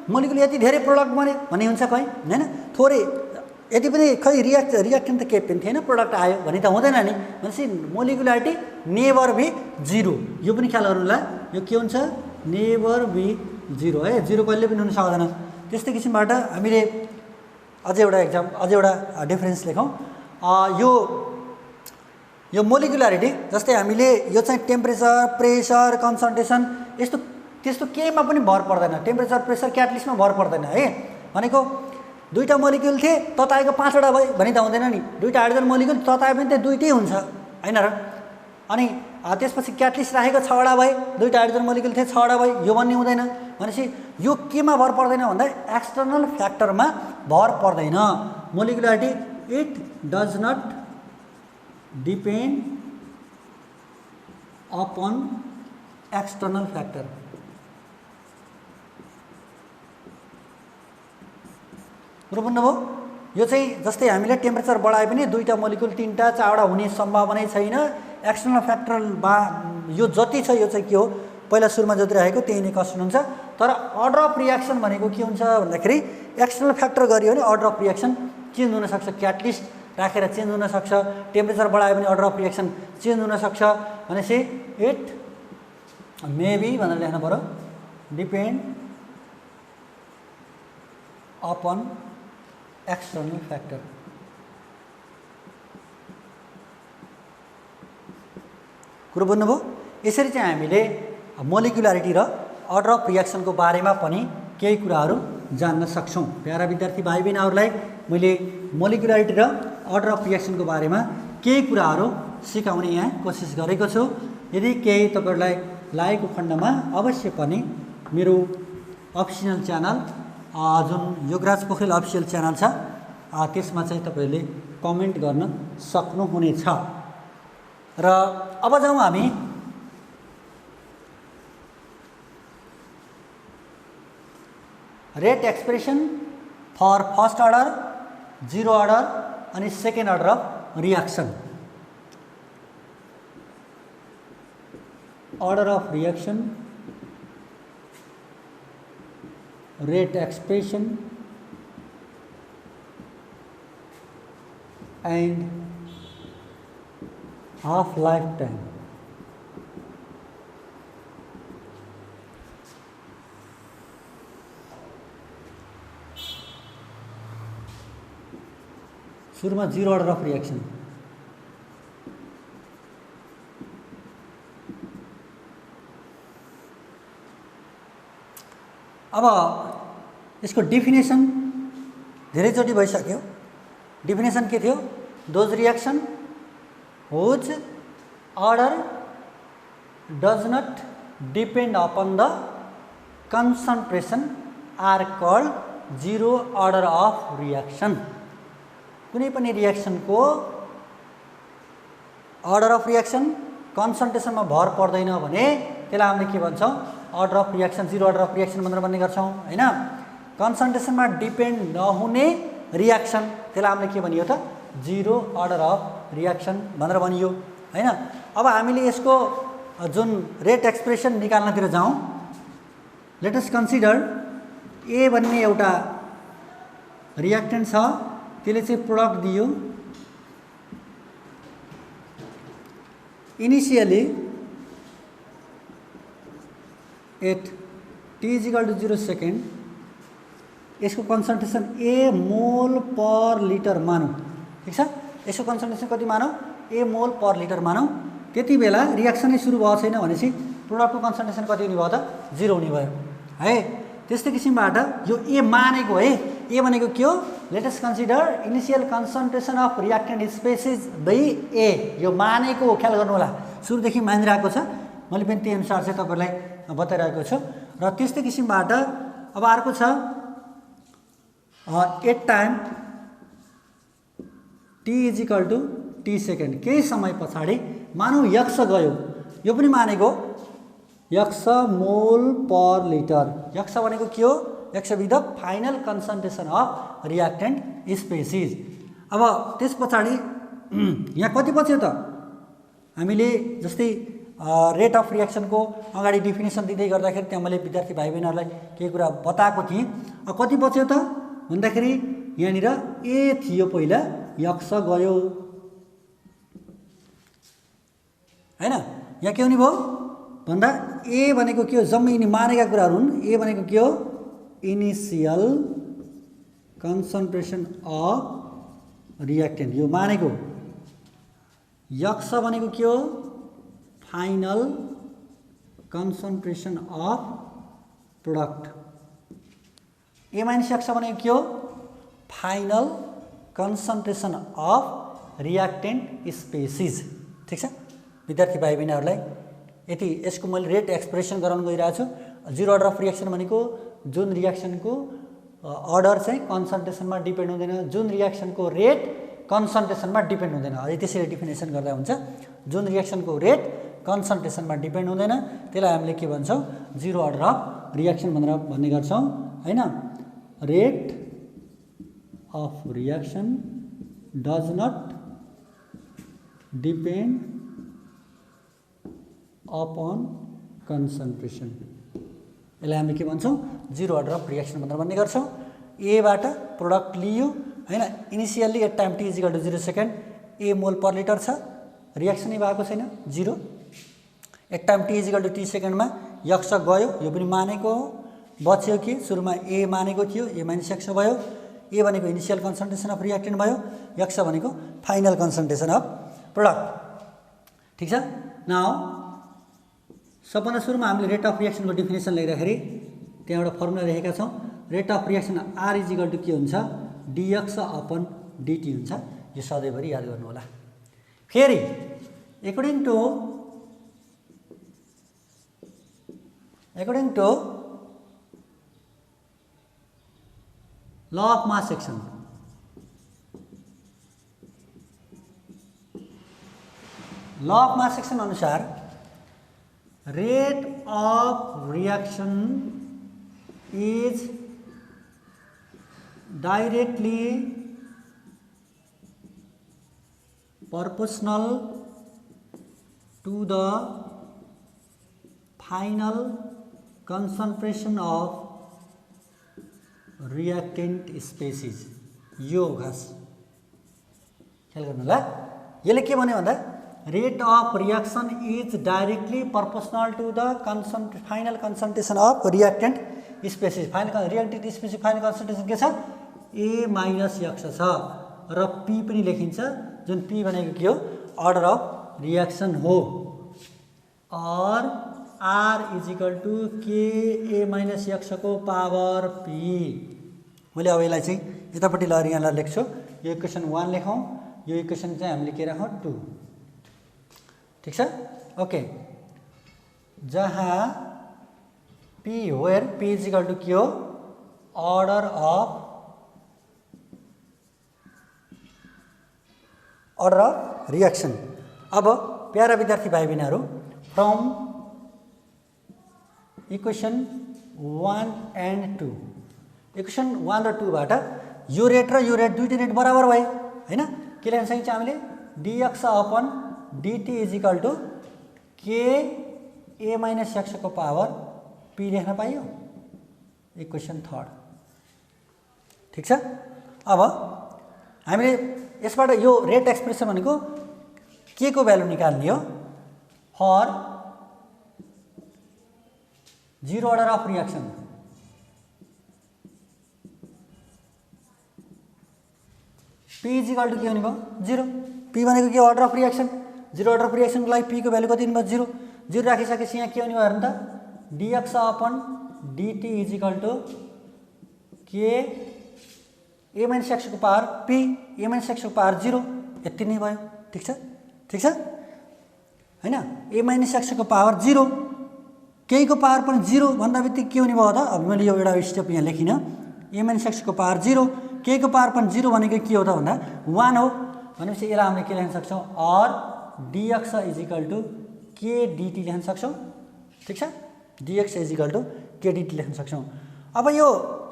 मोलिक्युल यति धेरै प्रोडक्ट बने भन्ने हुन्छ कहीं हैन. थोरै यति पनि खै रिएक्टेन्ट त केही पनि थिएन प्रोडक्ट आयो भने त हुँदैन नि. भनेपछि मोलिकुलारिटी नेभर बी 0. यो पनि ख्याल गर्नुला. यो के हुन्छ नेभर बी 0 है. 0 कहिले पनि हुन सक्दैन. त्यस्तै किसिमबाट हामीले अझै एउटा डिफरेन्स लेखौं. यो मोलिकुलारिटी जस्तै हामीले यो चाहिँ टेम्परेचर प्रेसर कन्सन्ट्रेसन यस्तो त्यस्तो केहीमा पनि भर पर्दैन. टेम्परेचर प्रेसर क्याटलिस्टमा भर पर्दैन है. भनेको दुईटा मोलिक्युल थिए तताएको 5 वटा भयो भनि त हुँदैन नि. दुईटा हाइड्रोजन मोलिक्युल तताए पनि त दुईटै हुन्छ हैन र. अनि त्यसपछि क्याटलिस्ट राखेको 6 वटा भए दुईटा हाइड्रोजन मोलिक्युल थिए 6 वटा भए यो भन्ने हुँदैन. भनेपछि यो केमा भर पर्दैन भन्दा एक्सटर्नल फ्याक्टरमा भर पर्दैन. Molecularity it does not depend upon external factor. कुरो बुझ्नुभयो. यो चाहिँ जस्तै हामीले टेम्परेचर बढाए पनि दुईटा मोलिक्युल 3टा 4वटा हुने सम्भावना छैन. एक्सटर्नल फ्याक्टर यो जति छ यो चाहिँ के हो पहिला सुरुमा जति राखेको त्यही नै कन्स्टेन्ट हुन्छ. तर अर्डर अफ रिएक्सन भनेको के हुन्छ भन्दाखेरि एक्सटर्नल फ्याक्टर गरियो भने अर्डर अफ रिएक्सन चेन्ज हुन सक्छ. क्याटलिस्ट राखेर चेन्ज हुन सक्छ. टेम्परेचर बढायो भने अर्डर अफ रिएक्सन चेन्ज हुन सक्छ. भनेपछि इट मेबी भनेर लेख्नु पर्यो डिपेन्ड अपन एक्सटर्नल फ्याक्टर. कुरो बुझ्नुभयो. यसरी चाहिँ हामीले मोलिकुलारिटी र अर्डर अफ रिएक्सनको बारेमा पनि केही कुराहरू जान्न सक्छौं. प्यारा विद्यार्थी भाइ बहिनीहरूलाई मैले मोलिकुलारिटी र अर्डर अफ रिएक्सनको बारेमा केही कुराहरू सिकाउने यहाँ कोसिस गरेको छु. यदि केही तपाईहरुलाई लागेको खण्डमा अवश्य पनि मेरो अफिसियल च्यानल जुन योगराज पोखरेल अफिसियल च्यानल छ त्यसमा चाहिँ तपाईहरुले कमेन्ट गर्न सक्नुहुनेछ. र अब जाउँ हामी rate expression for first order, zero order अनि second order of reaction. order of reaction, rate expression and half lifetime. सुरुमा जीरो अर्डर अफ रिएक्सन। अब यसको डिफिनेसन धेरैचोटि भइसक्यो। डिफिनेसन के थियो? Those reaction whose order does not depend upon the concentration are called zero order of reaction. कुनै पनि रिएक्सनको अर्डर अफ रिएक्सन कन्सन्ट्रेसनमा भर पर्दैन भने त्यसलाई हामीले के भन्छौँ? Order of reaction, zero order of reaction भनेर भन्ने गर्छौँ हैन। कन्सन्ट्रेसनमा डिपेन्ड नहुने रिएक्सन त्यसलाई हामीले के भनियो त? जीरो अर्डर अफ रिएक्सन भनेर भनियो हैन। अब हामीले यसको जुन रेट एक्सप्रेसन निकाल्नतिर जाउँ। लेट अस कन्सिडर ए भन्ने एउटा रिएक्टेन्ट छ, त्यसले चाहिँ प्रोडक्ट दियो। इनिशियली एट t = 0 सेकेन्ड यसको कन्सन्ट्रेसन ए मोल पर लिटर मानौँ, ठिक छ। यसको कन्सन्ट्रेसन कति मानौँ? ए मोल पर लिटर मानौँ। त्यति बेला रिएक्सनै सुरु भएको छैन भनेपछि प्रोडक्टको कन्सन्ट्रेसन कति हुने भयो त? 0 हुने भयो है। त्यस्तै किसिमबाट यो ए मानेको है, ए भनेको के हो? Let us consider initial concentration of reactant species by A. यो मानेको ख्याल गर्नु होला, सुरुदेखि मानिरहेको छ। मैले पनि त्यही अनुसार चाहिँ तपाईहरुलाई बताइरहेको छु। र त्यस्तै किसिमबाट अब अर्को छ at time t = t second. केही समय पछाडि मानौ यक्स गयो, यो पनि मानेको यक्स मोल पर लिटर। यक्स भनेको के हो? X be the final concentration of reactant species. अब त्यस पछाडि यहाँ कति बच्यो त? हामीले जस्तै रेट अफ रिएक्सनको अगाडि डिफिनेसन दिँदै गर्दाखेरि त्यहाँ मैले विद्यार्थी भाइ बहिनीहरूलाई केही कुरा बताएको थिएँ। कति बच्यो त भन्दाखेरि यहाँनिर ए थियो पहिला, यक्स गयो हैन। यहाँ के हुने भयो भन्दा ए भनेको के हो? जम्मै यिनी मानेका कुराहरू हुन्। ए भनेको के हो? इनिसियल कन्सन्ट्रेसन अफ रिएक्टेन्ट, यो मानेको। यक्स भनेको के हो? Final concentration of product. A minus X भनेको के हो? Final concentration of reactant species, ठिक छ। विद्यार्थी भाइ बहिनीहरूलाई यति यसको मैले रेट एक्सप्रेसन गराउन गइरहेको छु। जीरो अर्डर अफ रिएक्सन भनेको जुन रिएक्सनको अर्डर चाहिँ कन्सन्ट्रेसनमा डिपेन्ड हुँदैन, जुन रिएक्सनको रेट कन्सन्ट्रेसनमा डिपेन्ड हुँदैन। है त्यसरी डिफिनेसन गर्दा हुन्छ। जुन रिएक्सनको रेट कन्सन्ट्रेसनमा डिपेन्ड हुँदैन त्यसलाई हामीले के भन्छौँ? जीरो अर्डर अफ रिएक्सन भनेर भन्ने गर्छौँ हैन। Rate of reaction does not depend upon concentration, यसलाई हामीले के भन्छौँ? जीरो अर्डर अफ रिएक्सन भनेर भन्ने गर्छौँ। एबाट प्रोडक्ट लियो हैन। Initially at time t = 0 second A mole per litre छ, रिएक्सनै भएको छैन, zero. At time t = t सेकेन्डमा यक्स गयो, यो पनि मानेको हो। बच्यो कि सुरुमा ए मानेको थियो, ए माइनस यक्स भयो। ए भनेको इनिसियल कन्सन्ट्रेसन अफ रिएक्टेन्ट भयो, यक्स भनेको फाइनल कन्सन्ट्रेसन अफ प्रोडक्ट, ठिक छ। नाउ सबभन्दा सुरुमा हामीले रेट अफ रिएक्सनको डिफिनेसन लेख्दाखेरि त्यहाँ एउटा फर्मुला लेखेका छौँ। रेट अफ रिएक्सन R = के हुन्छ? dx/dt हुन्छ। यो सधैँभरि याद गर्नु होला। फेरि according to law of mass action, law of mass action अनुसार rate of reaction is directly proportional to the final concentration of reactant species. यो खास ख्याल गर्नु होला। यसले के भन्यो भन्दा rate of reaction is directly proportional to the final concentration of reactant species. Reactant species final concentration के छ? A माइनस एक्स छ र P पनि लेखिन्छ, जुन P भनेको के हो? अर्डर अफ रिएक्सन हो। और R is equal to k a minus x को पावर P। मैले अब यसलाई चाहिँ यतापट्टि लगेर यहाँलाई लेख्छु। यो इक्वेसन 1 लेखौँ, यो इक्वेसन चाहिँ हामीले के राखौँ? 2। ठीक छ? ओके। जहाँ P where P is equal to के हो? Order of reaction. अब प्यारा विद्यार्थी भाइ बहिनीहरू, फ्रम इक्वेसन 1 एन्ड 2, इक्वेसन 1 र 2 बाट यो रेट र यो रेट दुईटै रेट बराबर भयो हैन? के लेख्न सकिन्छ हामीले? dx upon dt is equal to k a minus x को पावर p लेख्न पाइयो। इक्वेसन 3। ठीक छ? अब हामीले यसबाट यो रेट एक्सप्रेसन भनेको के को भ्यालु निकाल्ने हो? For zero order of reaction. P is equal to के हुने भयो? 0। P भनेको के? Order of reaction. Zero order of रिएक्सनको लागि P को भ्यालु कति हुने भयो? 0। 0 राखिसकेपछि यहाँ के हुने भयो हेर्नु त? dx upon dt is equal to k a minus x को power P, a minus x को पावर 0। यति नै भयो। ठीक छ? ठीक छ हैन? ए माइनस एक्स को पावर 0, केही को पावर पनि 0 भन्दा बित्तिकै के हुने भयो त? अब मैले यो एउटा स्टेप यहाँ लेखिन। ए माइनस एक्स को पावर 0, केही को पावर पनि 0 भनेको के हो त भन्दा 1 हो। भनेपछि यसलाई हामीले के लेख्न सक्छौँ? और dx इज इक्वल टू के dt लेख्न सक्छौँ। ठीक छ? dx इज इक्वल टू के dt लेख्न सक्छौँ। अब यो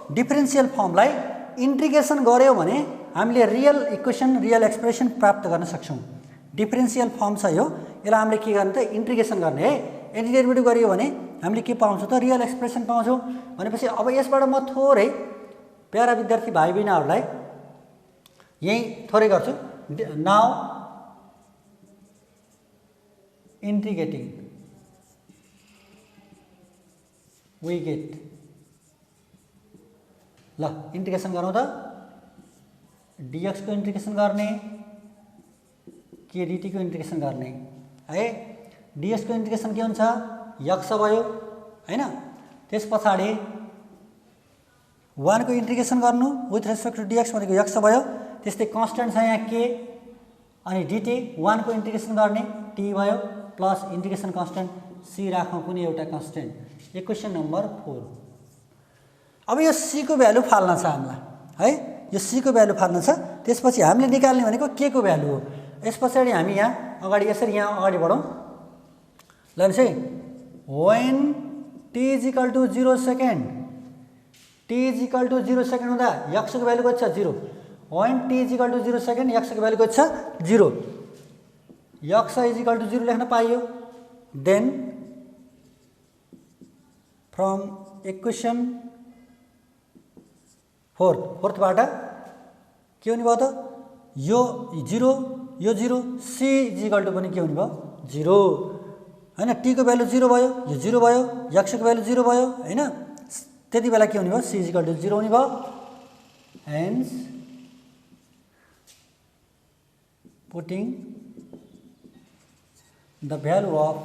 डिफरेन्शियल फर्मलाई इंटीग्रेशन गर्यो भने हामीले रियल इक्वेसन, रियल एक्सप्रेसन प्राप्त गर्न सक्छौँ। डिफरेन्शियल फर्म छ यो, यसलाई हामीले के गर्ने त? इंटीग्रेशन गर्ने है। डेरिभेटिभ गरियो भने हामीले के पाउँछौँ त? रियल एक्सप्रेसन पाउँछौँ। भनेपछि अब यसबाट म थोरै प्यारा विद्यार्थी भाइ बहिनीहरूलाई यही थोरै गर्छु। नाउ इंटीग्रेटिङ वी गेट, ल इंटीग्रेशन गरौँ त। dx को इंटीग्रेशन गर्ने, के dt को इंटीग्रेशन गर्ने है। dx को इंटीग्रेशन के हुन्छ? x भयो हैन? त्यस पछाडी 1 को इंटीग्रेशन गर्नु विथ रेस्पेक्ट टु dx भनेको x भयो। त्यस्तै कन्स्टेन्ट छ यहाँ के, अनि dt 1 को इंटीग्रेशन गर्ने t भयो, प्लस इंटीग्रेशन कन्स्टेन्ट c राखौँ कुनै एउटा कन्स्टेन्ट। Equation number 4। अब यो c को भ्यालु फाल्न छ हामीलाई है। यो c को भ्यालु फाल्न छ। त्यसपछि हामीले निकाल्ने भनेको के को भ्यालु हो। यस पछाडि हामी यहाँ अगाडि यसरी यहाँ अगाडि बढौँ। ल हेर्नुस् है। when t is equal to 0 second, t is equal to 0 second हुँदा x को भ्यालु कति छ? 0। when t is equal to 0 second, x को भ्यालु कति छ? 0। x इज इक्वल टू 0 लेख्न पाइयो। देन फ्रम इक्वेसन फोर्थ बाट के हुने भयो त? यो 0, यो 0, c इज इक्वल टू पनि के हुने भयो? 0 हैन? t को भ्यालु 0 भयो, यो 0 भयो, x को भ्यालु 0 भयो हैन? त्यति बेला के हुने भयो? c इज इक्वल टू 0 हुने भयो। Hence putting the value of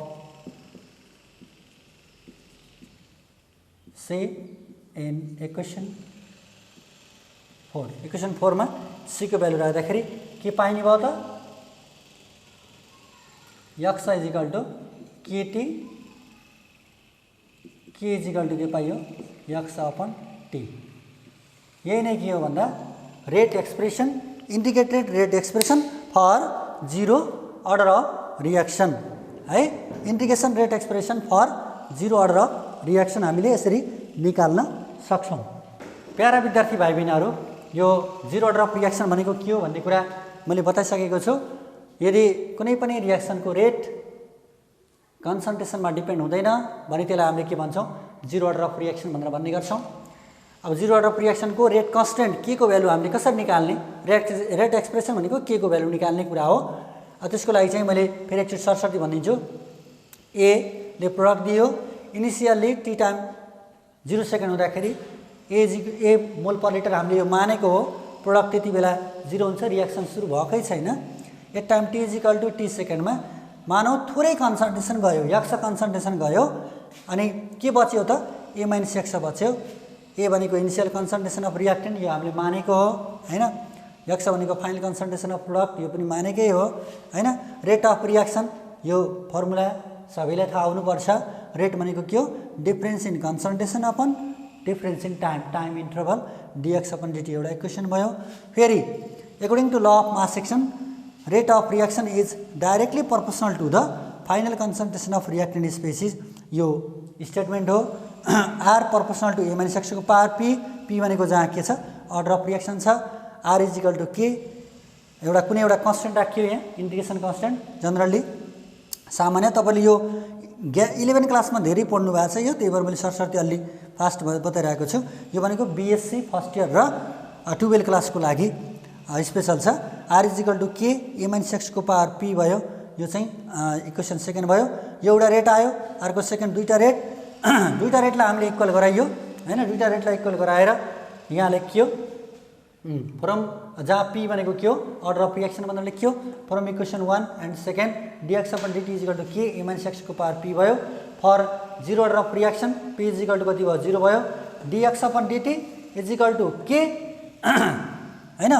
c in equation 4। Equation 4 मा c को भ्यालु राख्दाखेरि के पाइने भयो त? x is equal to kt, k is equal to के पाइयो? x upon t। यही नै के हो भन्दा rate expression, integrated rate expression for zero order of reaction है, integration rate expression for zero order of reaction हामीले यसरी निकाल्न सक्छौँ। प्यारा विद्यार्थी भाइ बहिनीहरू, यो जिरो अर्डर अफ रियाक्सन भनेको के हो भन्ने कुरा मैले बताइसकेको छु। यदि कुनै पनि रियाक्सनको रेट कन्सन्ट्रेसनमा डिपेन्ड हुँदैन भने त्यसलाई हामीले के भन्छौँ, जिरो अर्डर अफ रियाक्सन भनेर भन्ने गर्छौँ। अब जिरो अर्डर अफ रियाक्सनको रेट कन्स्टेन्ट के को भ्यालु हामीले कसरी निकाल्ने, रेट एक्सप्रेसन भनेको के को भ्यालु निकाल्ने कुरा हो। त्यसको लागि चाहिँ मैले फेरि एकचोटि सरसर्ती भनिदिन्छु। एले प्रोडक्ट दियो, इनिसियल्ली टी टाइम 0 सेकेन्ड हुँदाखेरि ए मोल पर लिटर हामीले यो मानेको हो, प्रोडक्ट त्यति बेला 0 हुन्छ, रियाक्सन सुरु भएकै छैन। At time T is equal to T सेकेन्डमा मानौ थोरै कन्सन्ट्रेसन गयो, यक्स कन्सन्ट्रेसन गयो, अनि के बच्यो त, ए माइनस एक्स बच्यो। ए भनेको इनिसियल कन्सन्ट्रेसन अफ रियाक्टेन्ट, यो हामीले मानेको हो हैन। यक्स भनेको फाइनल कन्सन्ट्रेसन अफ प्रोडक्ट, यो पनि मानेकै हो हैन। रेट अफ रियाक्सन, यो फर्मुला सबैलाई थाहा हुनुपर्छ। रेट भनेको के हो, difference in concentration upon difference in time interval dx upon dt, एउटा इक्वेसन भयो। फेरि according to law of mass action, rate of reaction is directly proportional to the final concentration of reactant species, यो statement हो। Or proportional to A minus एक्सको power P, P भनेको जहाँ के छ, अर्डर अफ रियाक्सन छ। आर इज इक्वल टु के, एउटा कुनै एउटा कन्स्टेन्ट राखियो यहाँ, इन्टिग्रेसन कन्स्टेन्ट। जनरली सामान्य तपाईँले यो 11 क्लासमा धेरै पढ्नु भएको छ यो, त्यही भएर मैले सरसर्ती अलि फास्ट बताइरहेको छु। यो भनेको बिएससी फर्स्ट इयर र 12 क्लासको लागि स्पेसल छ। Are is equal to k, a minus एक्सको पावर पी भयो, यो चाहिँ इक्वेसन सेकेन्ड भयो। यो एउटा रेट आयो, अर्को सेकेन्ड, दुईवटा रेट, दुईवटा रेटलाई हामीले इक्वल गराइयो हैन। दुईवटा रेटलाई इक्वल गराएर यहाँ लेखियो फ्रम, जहाँ पी भनेको के हो, अर्डर अफ रियाक्सन भनेर लेखियो। From equation 1 and second dx upon dt is equal to k, a minus एक्सको पावर पी भयो। For zero order of reaction P is equal to कति भयो, 0 भयो। Dx upon dt is equal to k हैन।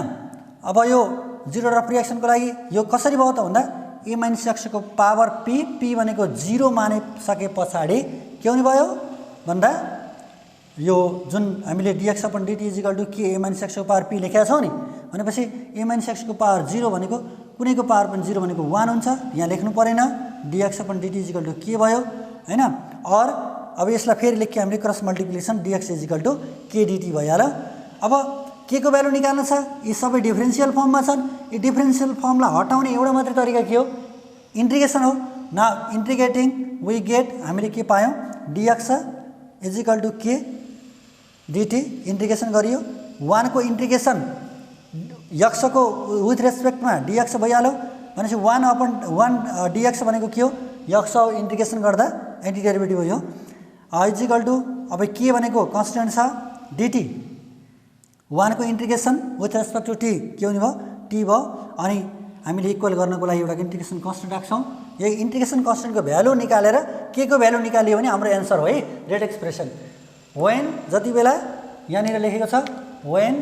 अब यो zero order of रियाक्सनको लागि यो कसरी भयो त भन्दा, ए माइनस एक्सको पावर पी, पी भनेको 0 मानिसके पछाडि के हुने भयो भन्दा, यो जुन हामीले dx upon dt is equal to k a minus एक्सको पावर पी लेखेका छौँ नि, भनेपछि ए माइनस एक्सको पावर 0 भनेको कुनैको पावर पनि 0 भनेको 1 हुन्छ, यहाँ लेख्नु परेन। Dx upon dt is equal to k भयो हैन। और अब यसलाई फेरि लेख्यो हामीले cross multiplication, dx is equal to k dt भइहाल्यो। अब के को भ्यालु निकाल्नु छ, यी सबै डिफरेन्सियल फर्ममा छन्। यी डिफरेन्सियल फर्मलाई हटाउने एउटा मात्रै तरिका के हो, इन्टिग्रेसन हो। न इन्टिग्रेटिङ वी गेट, हामीले के पायौँ, dx is equal to k dt, integration गरियो। 1 को इन्टिग्रेसन यक्सको विथ रेस्पेक्टमा डिएक्स भइहाल्यो, भनेपछि 1/1 डिएक्स भनेको के हो, यक्स इन्टिग्रेसन गर्दा एन्टी डेरिभेटिभ हो यो। इज इक्वल टु, अब के भनेको कन्स्टेन्ट छ डिटी, 1 को integration with respect to T के हुने भयो, टी भयो। अनि हामीले इक्वल गर्नको लागि एउटा इन्टिग्रेसन कन्स्टेन्ट राख्छौँ। यही इन्टिग्रेसन कन्स्टेन्टको भ्यालु निकालेर के को भ्यालु निकालियो भने हाम्रो एन्सर हो है, रेट एक्सप्रेसन। वेन जति बेला यहाँनिर लेखेको छ, when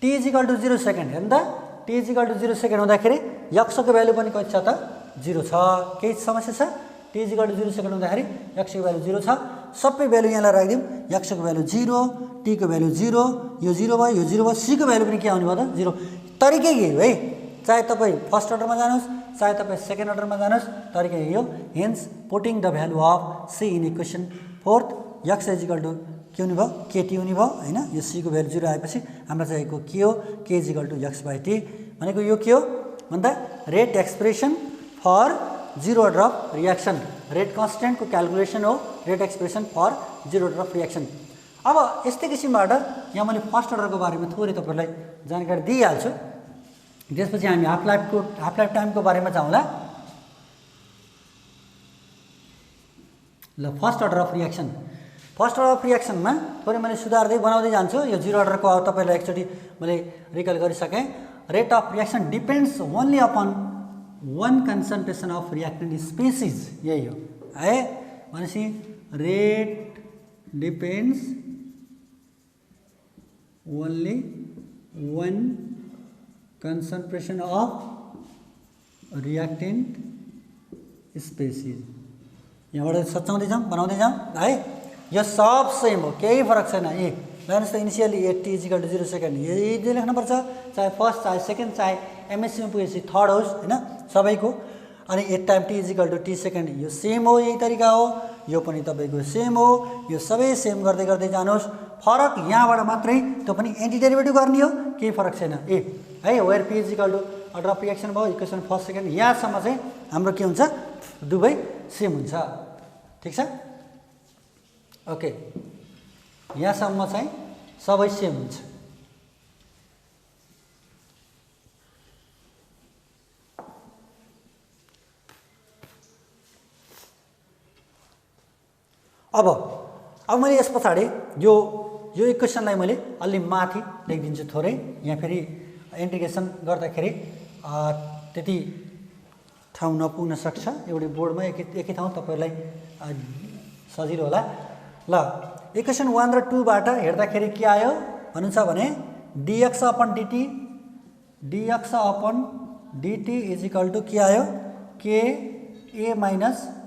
T is equal to 0 second, हेर्नु त, T is equal to 0 second हुँदाखेरि यक्सको भ्यालु पनि कति छ त, 0 छ। केही समस्या छ, T is equal to 0 second हुँदाखेरि यक्सको भ्यालु 0 छ। सबै भ्यालु यहाँलाई राखिदिउँ, यक्सको भ्यालु 0, टीको भ्यालु 0, यो 0 भयो, यो 0 भयो। सीको भ्यालु पनि के आउने भयो त, 0। तरिकै यही हो है, चाहे तपाईँ फर्स्ट अर्डरमा जानुहोस्, चाहे तपाईँ सेकेन्ड अर्डरमा जानुहोस्, तरिका यही हो। Hence putting the value of C in equation 4, x is equal to के हुने भयो, केटी हुने भयो हैन। यो सीको भ्यालु 0 आएपछि हामीलाई चाहिएको के हो, के is equal to x by t भनेको यो के हो भन्दा, rate expression for zero order of reaction, rate कन्स्टेन्टको क्यालकुलेसन हो rate expression for zero order of reaction. अब यस्तै किसिमबाट यहाँ मैले फर्स्ट अर्डरको बारेमा थोरै तपाईँहरूलाई जानकारी दिइहाल्छु। त्यसपछि हामी हाफ लाइफ टाइमको बारेमा जाउँला। ल, first order of reaction, first order of रियाक्सनमा थोरै मैले सुधार्दै बनाउँदै जान्छु। यो जिरो अर्डरको तपाईँलाई एकचोटि मैले रिकल गरिसकेँ। Rate of reaction depends only upon 1 concentration of reactant species, यही हो है। भनेपछि rate depends only 1 concentration of reactant species. यहाँबाट सच्याउँदै जाउँ, बनाउँदै जाउँ है। यो सब सेम हो, केही फरक छैन। हेर्नुहोस् त, initially T is equal to 0 second, यही लेख्नुपर्छ, चाहे फर्स्ट चाहे सेकेन्ड चाहे एमएससीमा पुगेपछि थर्ड होस् हैन सबैको। अनि at time T is equal to T second, यो सेम हो, यही तरिका हो, यो पनि तपाईँको सेम हो, यो सबै सेम गर्दै गर्दै जानुहोस्। फरक यहाँबाट मात्रै, त्यो पनि एन्टी डेरिभेटिभ गर्ने हो, केही फरक छैन है। Where P is equal to order of reaction भयो, इक्वेसन फर्स्ट सेकेन्ड, यहाँसम्म चाहिँ हाम्रो के हुन्छ, दुवै सेम हुन्छ। ठिक छ, ओके, यहाँसम्म चाहिँ सबै सेम हुन्छ। अब मैले यस पछाडि यो इक्वेसनलाई मैले अलि माथि लेखिदिन्छु थोरै, यहाँ फेरि इन्टिग्रेसन गर्दाखेरि त्यति ठाउँ नपुग्न सक्छ, एउटै बोर्डमा एकै ठाउँ तपाईँहरूलाई सजिलो होला। ल, इक्वेसन 1 र 2 बाट हेर्दाखेरि के आयो भन्नुहुन्छ भने dx upon dt is equal to k आयो, के a माइनस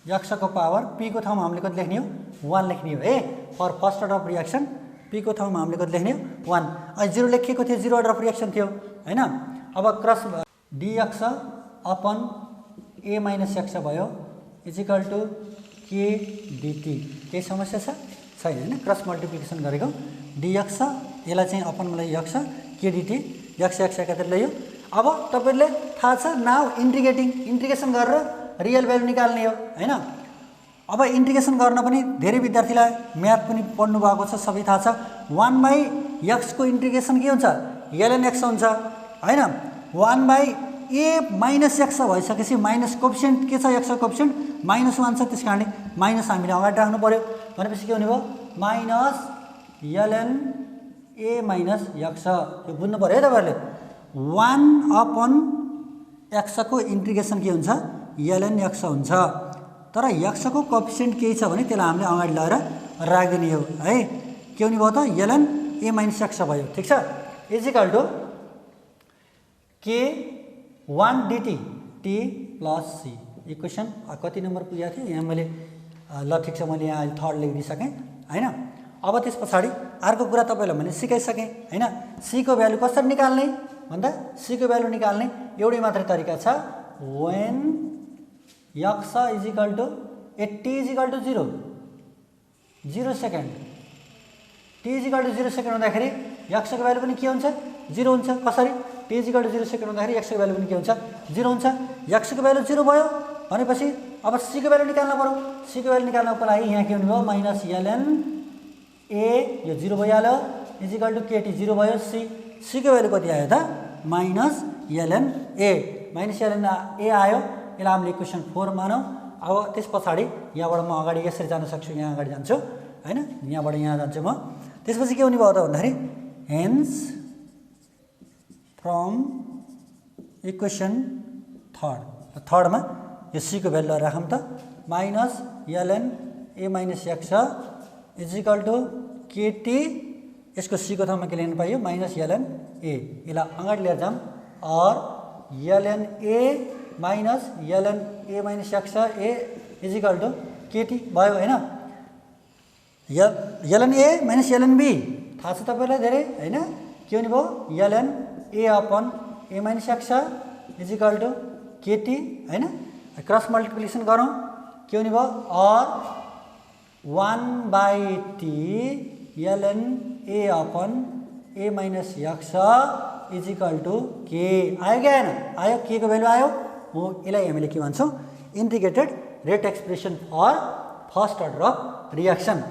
x को पावर p को ठाउँमा हामीले कति लेख्ने हो, 1 लेख्ने हो है। For first order of reaction p को ठाउँमा हामीले कति लेख्ने हो, 1। अनि 0 लेखिएको थियो, 0 अर्डर अफ रिएक्सन थियो हैन। अब cross dx upon a minus x भयो इजिकल टु के dt, केही समस्या छैन हैन। क्रस मल्टिप्लिकेसन गरेको dx, यसलाई चाहिँ अपन मलाई x, के dt, x एकातिर ल्यायो। अब तपाईहरुले थाहा छ नाउ इन्टिग्रेसन गरेर रियल भ्यालु निकाल्ने हो हैन। अब इन्टिग्रेसन गर्न पनि धेरै विद्यार्थीलाई म्याथ पनि पढ्नु भएको छ, सबै थाहा छ। 1/x को इन्टिग्रेसन के हुन्छ, ln x हुन्छ हैन। 1/a माइनस x भइसकेपछि माइनस कोएफिसिएन्ट के छ, x को कोएफिसिएन्ट -1 छ, त्यसकारणले माइनस हामीले अगाडि राख्नु पर्यो। भनेपछि के हुने भयो, minus ln a minus x, यो बुझ्नु पर्यो है तपाईहरुले। 1/x को इन्टिग्रेसन के हुन्छ, ln x हुन्छ। तर x को कोएफिसिएन्ट के छ भने त्यसलाई हामीले अगाडि लगाएर राख्दिने हो है। के हुने भयो त, ln a माइनस x भयो। ठीक छ, इजिकल टु के 1 dt t plus c। Equation कति नम्बर पुगेको थियो यहाँ मैले, ल ठिक छ, मैले यहाँ थर्ड लेखिदिइसकेँ हैन। अब त्यस पछाडि अर्को कुरा तपाईलाई मैले सिकाइसकेँ हैन। c को भ्यालु कसरी निकाल्ने भन्दा, c को भ्यालु निकाल्ने एउटै मात्रै तरिका छ, when x is equal to t is equal to 0 second, t is equal to 0 second हुँदाखेरि x को भ्यालु पनि के हुन्छ, 0 हुन्छ। कसरी, t इजिकल टु 0 सेकेन्ड हुँदाखेरि x को भ्यालु पनि के हुन्छ, 0 हुन्छ। x को भ्यालु 0 भयो भनेपछि अब c को भ्यालु निकाल्न पर्यो। c को भ्यालु निकाल्नको लागि यहाँ के हुने भयो, माइनस ln a, यो 0 भइहाल्यो, इजिकल टु kt, 0 भयो। c को भ्यालु कति आयो त, minus ln a, minus ln a आयो। यसलाई हामीले इक्वेसन 4 मानौँ। अब त्यस पछाडि यहाँबाट म अगाडि यसरी जान सक्छु, यहाँ अगाडि जान्छु हैन, यहाँबाट यहाँ जान्छु म। त्यसपछि के हुने भयो त भन्दाखेरि, हेन्स फ्रम इक्वेसन थर्डमा यो c को भ्यालु राखौँ त, minus ln a minus x is equal to kt, यसको c को ठाउँमा के लेख्न पाइयो, माइनस ln a। यसलाई अगाडि लिएर जाऊँ, और ln a minus ln a minus x a is equal to kt भयो हैन। ln a minus ln b थाहा छ तपाईलाई धेरै हैन। के हुने भयो, ln a upon a minus x is equal to kt हैन। क्रस मल्टिप्लिकेसन गरौँ, के हुने भयो, और 1/t ln a upon a minus x is equal to k आयो कि आएन, आयो, के को भ्यालु आयो हो। यसलाई हामीले के भन्छौँ, integrated rate expression for first order of reaction.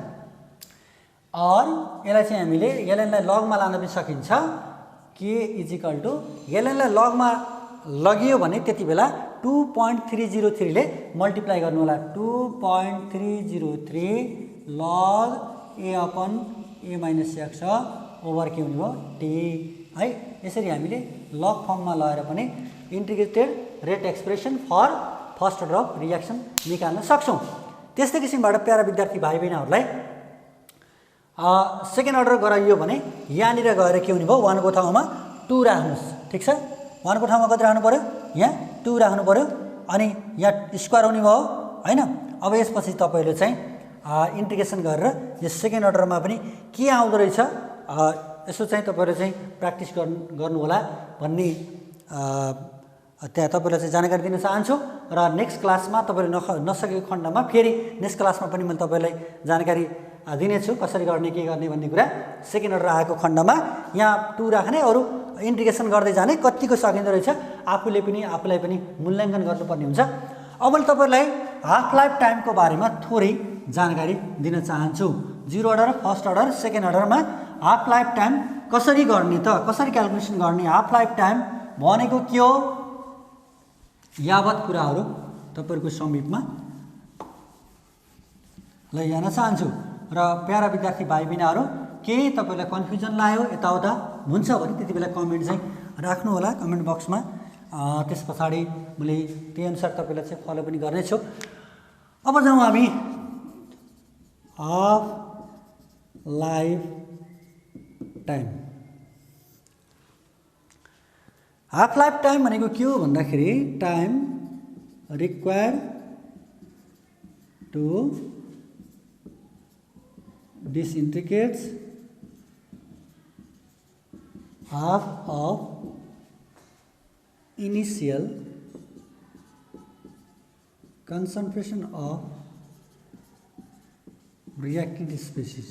और यसलाई चाहिँ हामीले ln लाई लगमा लान पनि सकिन्छ, के इजिकल टु ln लाई लगमा लगियो भने त्यति बेला 2.303 ले मल्टिप्लाई गर्नु होला, 2.303 log a upon a minus x over के हुने भयो, t है। यसरी हामीले लग फर्ममा लगाएर पनि integrated rate expression for first order of reaction निकाल्न सक्छौँ। त्यस्तै किसिमबाट प्यारा विद्यार्थी भाइ बहिनीहरूलाई सेकेन्ड अर्डर गराइयो भने यहाँनिर गएर के हुने भयो, 1 को ठाउँमा 2 राख्नुहोस्। ठिक छ, 1 को ठाउँमा कति राख्नु पर्यो, यहाँ 2 राख्नु पर्यो, अनि यहाँ स्क्वायर हुने भयो हैन। अब यसपछि तपाईहरुले चाहिँ इन्टिग्रेसन गरेर यो सेकेन्ड अर्डरमा पनि के आउँदो रहेछ यसो चाहिँ तपाईहरुले चाहिँ प्र्याक्टिस गर्नु होला भन्ने त्यहाँ तपाईँलाई चाहिँ जानकारी दिन चाहन्छु र नेक्स्ट क्लासमा तपाईँले नसकेको खण्डमा फेरि नेक्स्ट क्लासमा पनि मैले तपाईँलाई जानकारी दिनेछु कसरी गर्ने के गर्ने भन्ने कुरा सेकेन्ड अर्डर आएको खण्डमा यहाँ 2 राख्ने अरू इन्टिग्रेसन गर्दै जाने कतिको सकिँदो रहेछ आफूले पनि आफूलाई पनि मूल्याङ्कन गर्नुपर्ने हुन्छ। अब मैले तपाईँलाई हाफ लाइफ टाइमको बारेमा थोरै जानकारी दिन चाहन्छु। 0 अर्डर फर्स्ट अर्डर सेकेन्ड अर्डरमा हाफ लाइफ टाइम कसरी गर्ने त कसरी क्याल्कुलेसन गर्ने हाफ लाइफ टाइम भनेको के हो यावत कुराहरू तपाईँहरूको समीपमा लैजान चाहन्छु र प्यारा विद्यार्थी भाइ बहिनीहरू केही तपाईँलाई कन्फ्युजन लाग्यो यताउता हुन्छ भने त्यति बेला कमेन्ट चाहिँ राख्नु होला कमेन्ट बक्समा। त्यस पछाडि मैले त्यही अनुसार तपाईँलाई चाहिँ फलो पनि गर्नेछु। अब जाउँ हामी half life time. Half life time भनेको के हो भन्दाखेरि time required to disintegrates half of initial concentration of reactant species.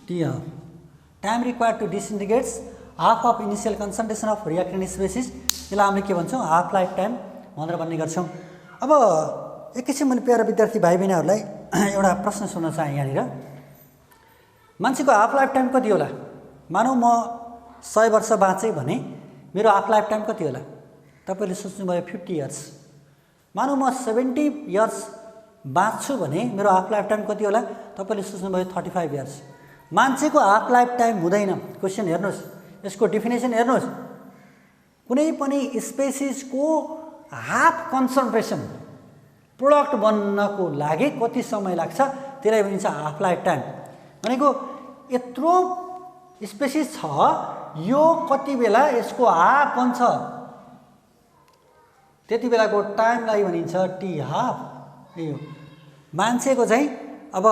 T half time required to disintegrates half of initial concentration of reactant species यसलाई हामीले के भन्छौँ हाफ लाइफ टाइम भनेर भन्ने गर्छौँ। अब एकैछिन मैले प्यारा विद्यार्थी भाइ बहिनीहरूलाई एउटा प्रश्न सोध्न चाहेँ यहाँनिर मान्छेको हाफ लाइफ टाइम कति होला मानौँ म 100 वर्ष बाँचेँ भने मेरो हाफ लाइफ टाइम कति होला तपाईँले सोच्नुभयो 50 इयर्स। मानौँ म 70 इयर्स बाँच्छु भने मेरो हाफ लाइफ टाइम कति होला तपाईँले सोच्नुभयो 35 इयर्स। मान्छेको हाफ लाइफ टाइम हुँदैन। क्वेसन हेर्नुहोस् यसको डेफिनेसन हेर्नुहोस् कुनै पनि स्पेसिसको हाफ कन्सन्ट्रेसन प्रोडक्ट बन्नको लागि कति समय लाग्छ त्यसलाई भनिन्छ हाफ लाइफ टाइम। भनेको यत्रो स्पेसिस छ यो कति बेला यसको हाफ बन्छ त्यति बेलाको टाइमलाई भनिन्छ टी हाफ। यो मान्छेको चाहिँ अब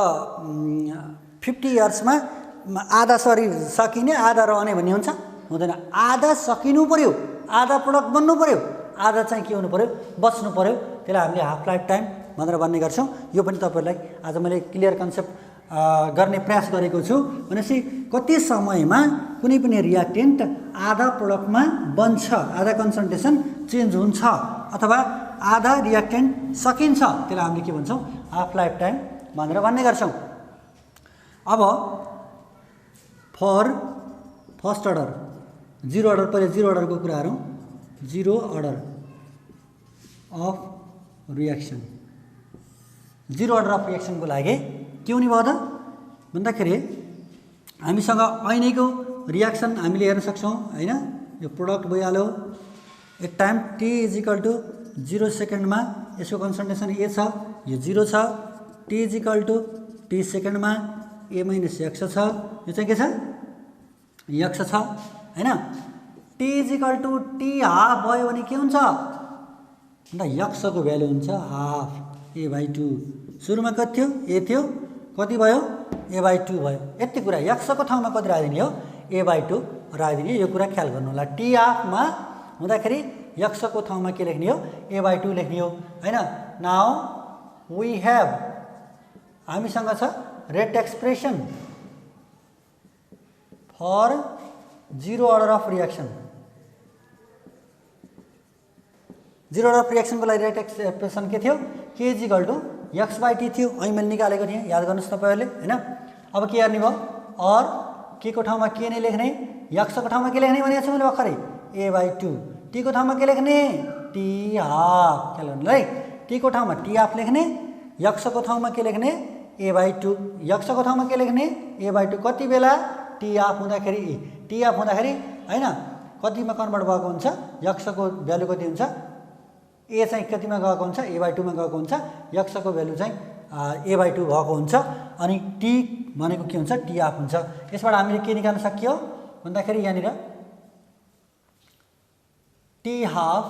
50 इयर्समा आधा शरीर सकिने आधा रहने भन्ने हुन्छ हुँदैन। आधा सकिनु पर्यो आधा प्रोडक्ट बन्नु पर्यो आधा चाहिँ के हुनु पर्यो बच्नु पर्यो त्यसलाई हामीले हाफ लाइफ टाइम भनेर भन्ने गर्छौँ। यो पनि तपाईँहरूलाई आज मैले क्लियर कन्सेप्ट गर्ने प्रयास गरेको छु। भनेपछि कति समयमा कुनै पनि रियाक्टेन्ट आधा प्रोडक्टमा बन्छ आधा कन्सन्ट्रेसन चेन्ज हुन्छ अथवा आधा रियाक्टेन्ट सकिन्छ त्यसलाई हामीले के भन्छौँ हाफ लाइफ टाइम भनेर भन्ने गर्छौँ। अब फर फर्स्ट अर्डर 0 अर्डर पहिले 0 अर्डरको कुराहरू 0 order of reaction 0 order of रियाक्सनको लागि के हुने भयो त भन्दाखेरि हामीसँग ऐनैको रियाक्सन हामीले हेर्न सक्छौँ हैन। यो प्रोडक्ट भइहाल्यो एट टाइम t = 0 सेकेन्डमा यसको कन्सन्ट्रेसन a छ यो 0 छ t = t सेकेन्डमा a - x छ यो चाहिँ के छ x छ हैन। t = t हाफ भयो भने के हुन्छ भन्दा x को भ्यालु हुन्छ हाफ a/2। सुरुमा कति थियो a थियो कति भयो a/2 भयो। यति कुरा x को ठाउँमा कति राखिदिने हो a/2 राखिदिने यो कुरा ख्याल गर्नु होला। t हाफमा हुँदाखेरि x को ठाउँमा के लेख्ने हो a/2 लेख्ने हो हैन। नाउ वी हैव हामीसँग छ rate expression for 0 order of reaction. 0 order of रियाक्सनको लागि रेट एक्सप्रेसन के थियो k = x/t थियो। અહીં मैले निकालेको थिएँ याद गर्नुहोस् तपाईँहरूले हैन। अब के गर्ने भयो और k को ठाउँमा के नै लेख्ने x को ठाउँमा के लेख्ने भनेको छु मैले भर्खरै a/2 t को ठाउँमा के लेख्ने t हाफ ख्याल गर्नु है। t को ठाउँमा t हाफ लेख्ने x को ठाउँमा के लेख्ने a/2 x को ठाउँमा के लेख्ने a/2 कति बेला t हाफ हुँदाखेरि हैन कतिमा कन्भर्ट भएको हुन्छ x को भ्यालु कति हुन्छ a चाहिँ कतिमा गएको हुन्छ a/2 मा गएको हुन्छ x को भ्यालु चाहिँ a/2 भएको हुन्छ अनि t भनेको के हुन्छ t हाफ हुन्छ। यसबाट हामीले के निकाल्न सकियो भन्दाखेरि यहाँनिर t हाफ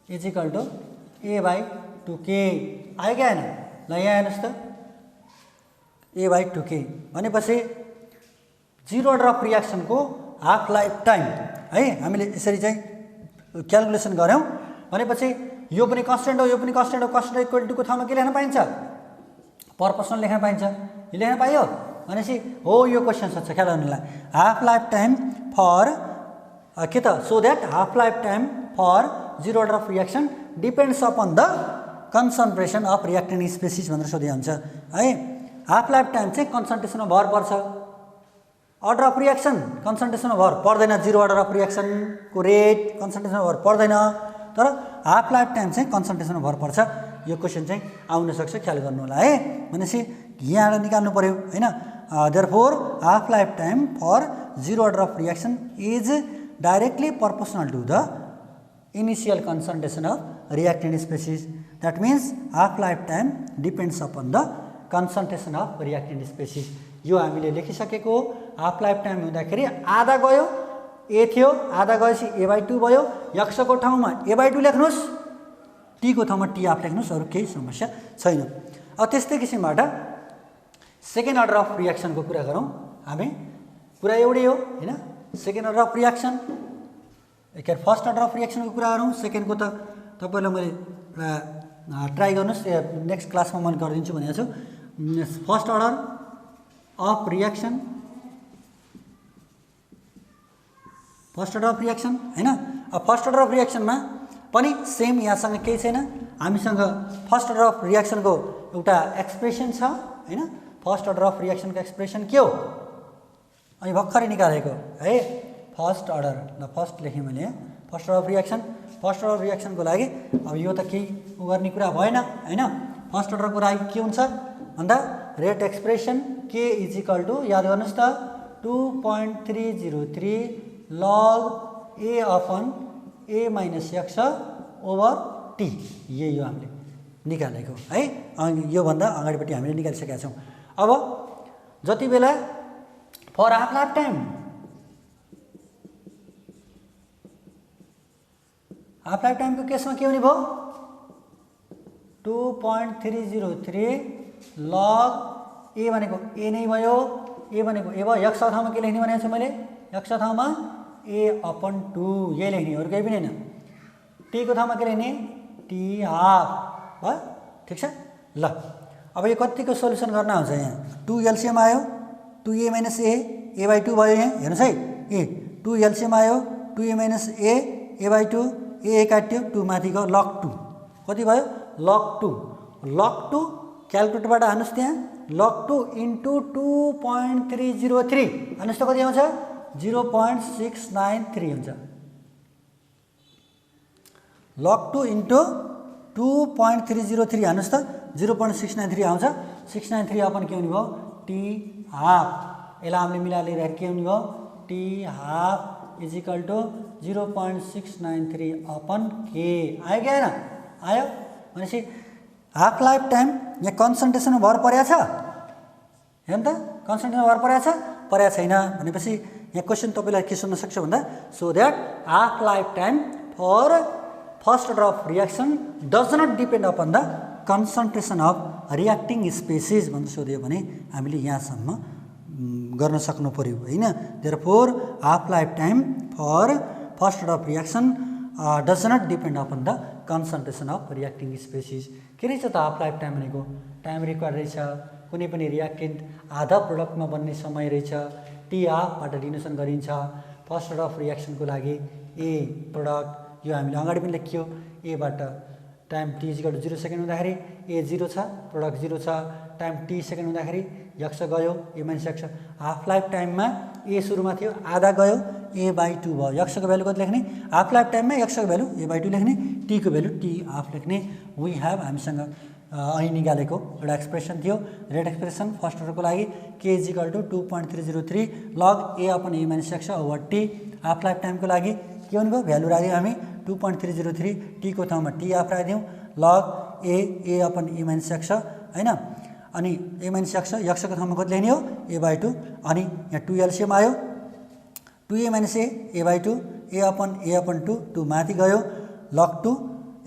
= a/2k आयो क्या हैन। ल यहाँ हेर्नुहोस् त a/2k भनेपछि जिरो अर्डर अफ रियाक्सनको हाफ लाइफ टाइम है हामीले यसरी चाहिँ क्यालकुलेसन गऱ्यौँ भनेपछि यो पनि कन्स्टेन्ट हो यो पनि कन्स्टेन्ट हो कन्स्टेन्ट इक्वल टु को ठाउँमा के लेख्न पाइन्छ पर्पसनल लेख्न पाइन्छ यो लेख्न पाइयो भनेपछि हो यो क्वेसन छ ख्याल गर्नुलाई हाफ लाइफ टाइम फर के त so that half life time for zero order of reaction depends upon the concentration of reactant species भनेर सोधे हुन्छ है हाफ लाइफ टाइम चाहिँ कन्सन्ट्रेसनमा भर पर्छ अर्डर अफ रियाक्सन कन्सन्ट्रेसनमा भर पर्दैन जिरो अर्डर अफ रियाक्सनको रेट कन्सन्ट्रेसनमा भर पर्दैन तर हाफ लाइफ टाइम चाहिँ कन्सन्ट्रेसनमा भर पर्छ यो क्वेसन चाहिँ आउन सक्छ ख्याल गर्नु होला है भनेपछि यहाँबाट निकाल्नु पर्यो हैन therefore half life time for zero order of reaction is directly proportional to the initial concentration of reactant species. That means half lifetime depends upon the concentration of reactant species. यो हामीले लेखिसकेको हाफ लाइफ टाइम हुँदाखेरि आधा गयो ए थियो आधा गएपछि a/2 भयो x को ठाउँमा a/2 लेख्नुस् t को ठाउँमा t हाफ लेख्नुस् अरु केही समस्या छैन। अब त्यस्तै किसिमबाट सेकेन्ड अर्डर अफ रियाक्सन को कुरा गरौँ हामी कुरा एउटै हो हैन सेकेन्ड अर्डर अफ रियाक्सन एक फर्स्ट अर्डर अफ रियाक्सन को कुरा गरौँ सेकेन्ड को त तपाईलाई मैले ट्राई गर्नुस् नेक्स्ट क्लासमा मैले गरिदिन्छु भनेको छु फर्स्ट अर्डर अफ रियाक्सन हैन अब फर्स्ट अर्डर अफ रियाक्सनमा पनि सेम यहाँसँग केही छैन हामीसँग फर्स्ट अर्डर अफ रियाक्सन को एउटा एक्सप्रेसन छ हैन फर्स्ट अर्डर अफ रियाक्सन को एक्सप्रेसन के हो अनि भर्खरै निकालेको है फर्स्ट अर्डर ल फर्स्ट लेखेँ मैले फर्स्ट अर्डर अफ रियाक्सन को लागि अब यो त केही गर्ने कुरा भएन हैन फर्स्ट अर्डर को लागि के हुन्छ भन्दा rate expression k is equal to याद गर्नुस् त 2.303 log a upon a minus x over t यही हो हामीले निकालेको है यो भन्दा अगाडिपट्टि हामीले निकालिसकेका छौं अब जति बेला फर हाफ लाइफ टाइम को केसमा के हुने भयो 2.303 log a भनेको a नै भयो a भनेको a भयो x ठाउँमा के लेख्ने भनेको छु मैले x ठाउँमा a अपन 2 यही लेख्ने अरु केही पनि हैन t को ठाउँमा के लेख्ने t हाफ भयो ठीक छ ल अब यो कतिको सोलुसन गर्न आउँछ यहाँ 2 एलसीएम आयो 2a - a/2 भयो यहाँ हेर्नुस् है ए 2 एलसीएम आयो 2a - a/2 a काट्यो 2 माथि गयो log 2 कति भयो log 2 क्याल्कुलेटरबाट हानुस् त्यहाँ log 2 into 2.303 हानुस् त कति आउँछ 0.693 हुन्छ log 2 into 2.303 हानुस् त 0.693 आउँछ 693 अपन के हुने भयो t हाफ यसलाई हामीले मिलाएर लेख्दा के हुने भयो t half is equal to 0.693 upon k आयो कि हैन आयो भनेपछि हाफ लाइफ टाइम यहाँ कन्सन्ट्रेसनमा भर परेको छ हेर्नु त कन्सन्ट्रेसनमा भर परेको छैन भनेपछि यहाँ क्वेशन तपाईलाई के सोध्न सक्छ भन्दा so that half life time for first order of reaction does not depend upon the concentration of reacting species भनेर सोध्यो भने हामीले यहाँसम्म गर्न सक्नु पर्यो हैन therefore half life time for first order of reaction does not depend upon the concentration of reacting species के रहेछ त हाफ लाइफ टाइम भनेको टाइम रिक्वायर रहेछ कुनै पनि रियाक्टेन्ट आधा प्रोडक्टमा बन्ने समय रहेछ टी हाफबाट डिनोसन गरिन्छ फर्स्ट अर्डर अफ रियाक्सनको लागि ए प्रोडक्ट यो हामीले अगाडि पनि लेखियो ए बाट टाइम t 0 सेकेन्ड हुँदाखेरि ए 0 छ प्रोडक्ट 0 छ टाइम t सेकेन्ड हुँदाखेरि x गयो a - x हाफ लाइफ टाइममा ए सुरुमा थियो आधा गयो a/2 भयो x को भ्यालु कति लेख्ने हाफ लाइफ टाइममा x को भ्यालु a/2 लेख्ने t को भ्यालु t हाफ लेख्ने वी हैव हामीसँग અહીં निकालेको एउटा एक्सप्रेसन थियो रेट एक्सप्रेसन फर्स्ट अर्डर को लागि k = 2.303 log a upon a - x over t half life time को लागि के हुने भयो भ्यालु राख्यौ हामी 2.303 t को ठाउँमा t हाफ राख्दियौ log a upon a - x हैन अनि a - x को ठाउँमा कति लेख्ने हो a/2 अनि यहाँ 2 एलसीएम आयो 2a - a/2 a अपन 2 माथि गयो log 2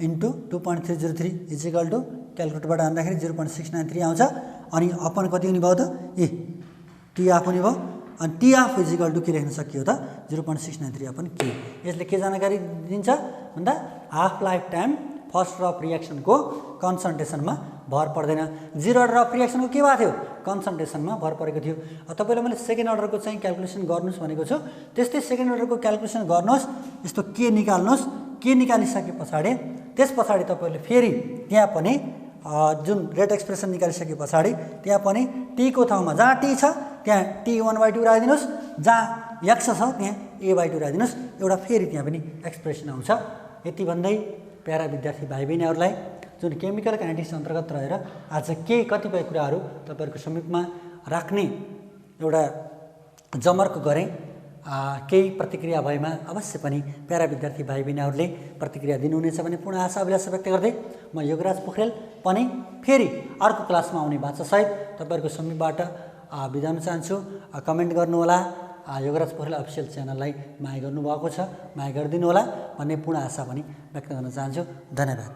into 2.303 is equal to क्याल्कुलेटरबाट हान्दाखेरि 0.693 आउँछ अनि अपन कति हुने भयो त ए t हाफ हुने भयो अनि T of is equal to के लेख्न सकियो त 0.693 अपन के। यसले के जानकारी दिन्छ भन्दा हाफ लाइफ टाइम फर्स्ट ड्रप रिएक्सनको कन्सन्ट्रेसनमा भर पर्दैन। जिरो अर्डर अफ रिएक्सनको के भएको थियो कन्सन्ट्रेसनमा भर परेको थियो। तपाईँलाई मैले सेकेन्ड अर्डरको चाहिँ क्याल्कुलेसन गर्नुहोस् भनेको छु, त्यस्तै सेकेन्ड अर्डरको क्याल्कुलेसन गर्नुहोस्। यस्तो के निकाल्नुहोस्, के निकालिसके पछाडि त्यस पछाडि तपाईँहरूले फेरि त्यहाँ पनि जुन रेट एक्सप्रेसन निकालिसके पछाडि त्यहाँ पनि टीको ठाउँमा जहाँ टी छ त्यहाँ टी 1/2 राखिदिनुहोस्, जहाँ एक्स छ त्यहाँ a/2 राखिदिनुहोस्। एउटा फेरि त्यहाँ पनि एक्सप्रेसन आउँछ। यति भन्दै प्यारा विद्यार्थी भाइ बहिनीहरूलाई जुन केमिकल काइनेटिक्स अन्तर्गत रहेर आज के कतिपय कुराहरू तपाईँहरूको समीपमा राख्ने एउटा जमर्क गरेँ। केही प्रतिक्रिया भएमा अवश्य पनि प्यारा विद्यार्थी भाइ बहिनीहरूले प्रतिक्रिया दिनुहुनेछ भने पूर्ण आशा अभिलाषा व्यक्त गर्दै म योगराज पोखरेल पनि फेरि अर्को क्लासमा आउने बाचासहित तपाईँहरूको समीपबाट बिदा हुन चाहन्छु। कमेन्ट गर्नुहोला, योगराज पोखरेल अफिसियल च्यानललाई माया गर्नुभएको छ, माया गरिदिनु होला भन्ने पूर्ण आशा पनि व्यक्त गर्न चाहन्छु। धन्यवाद।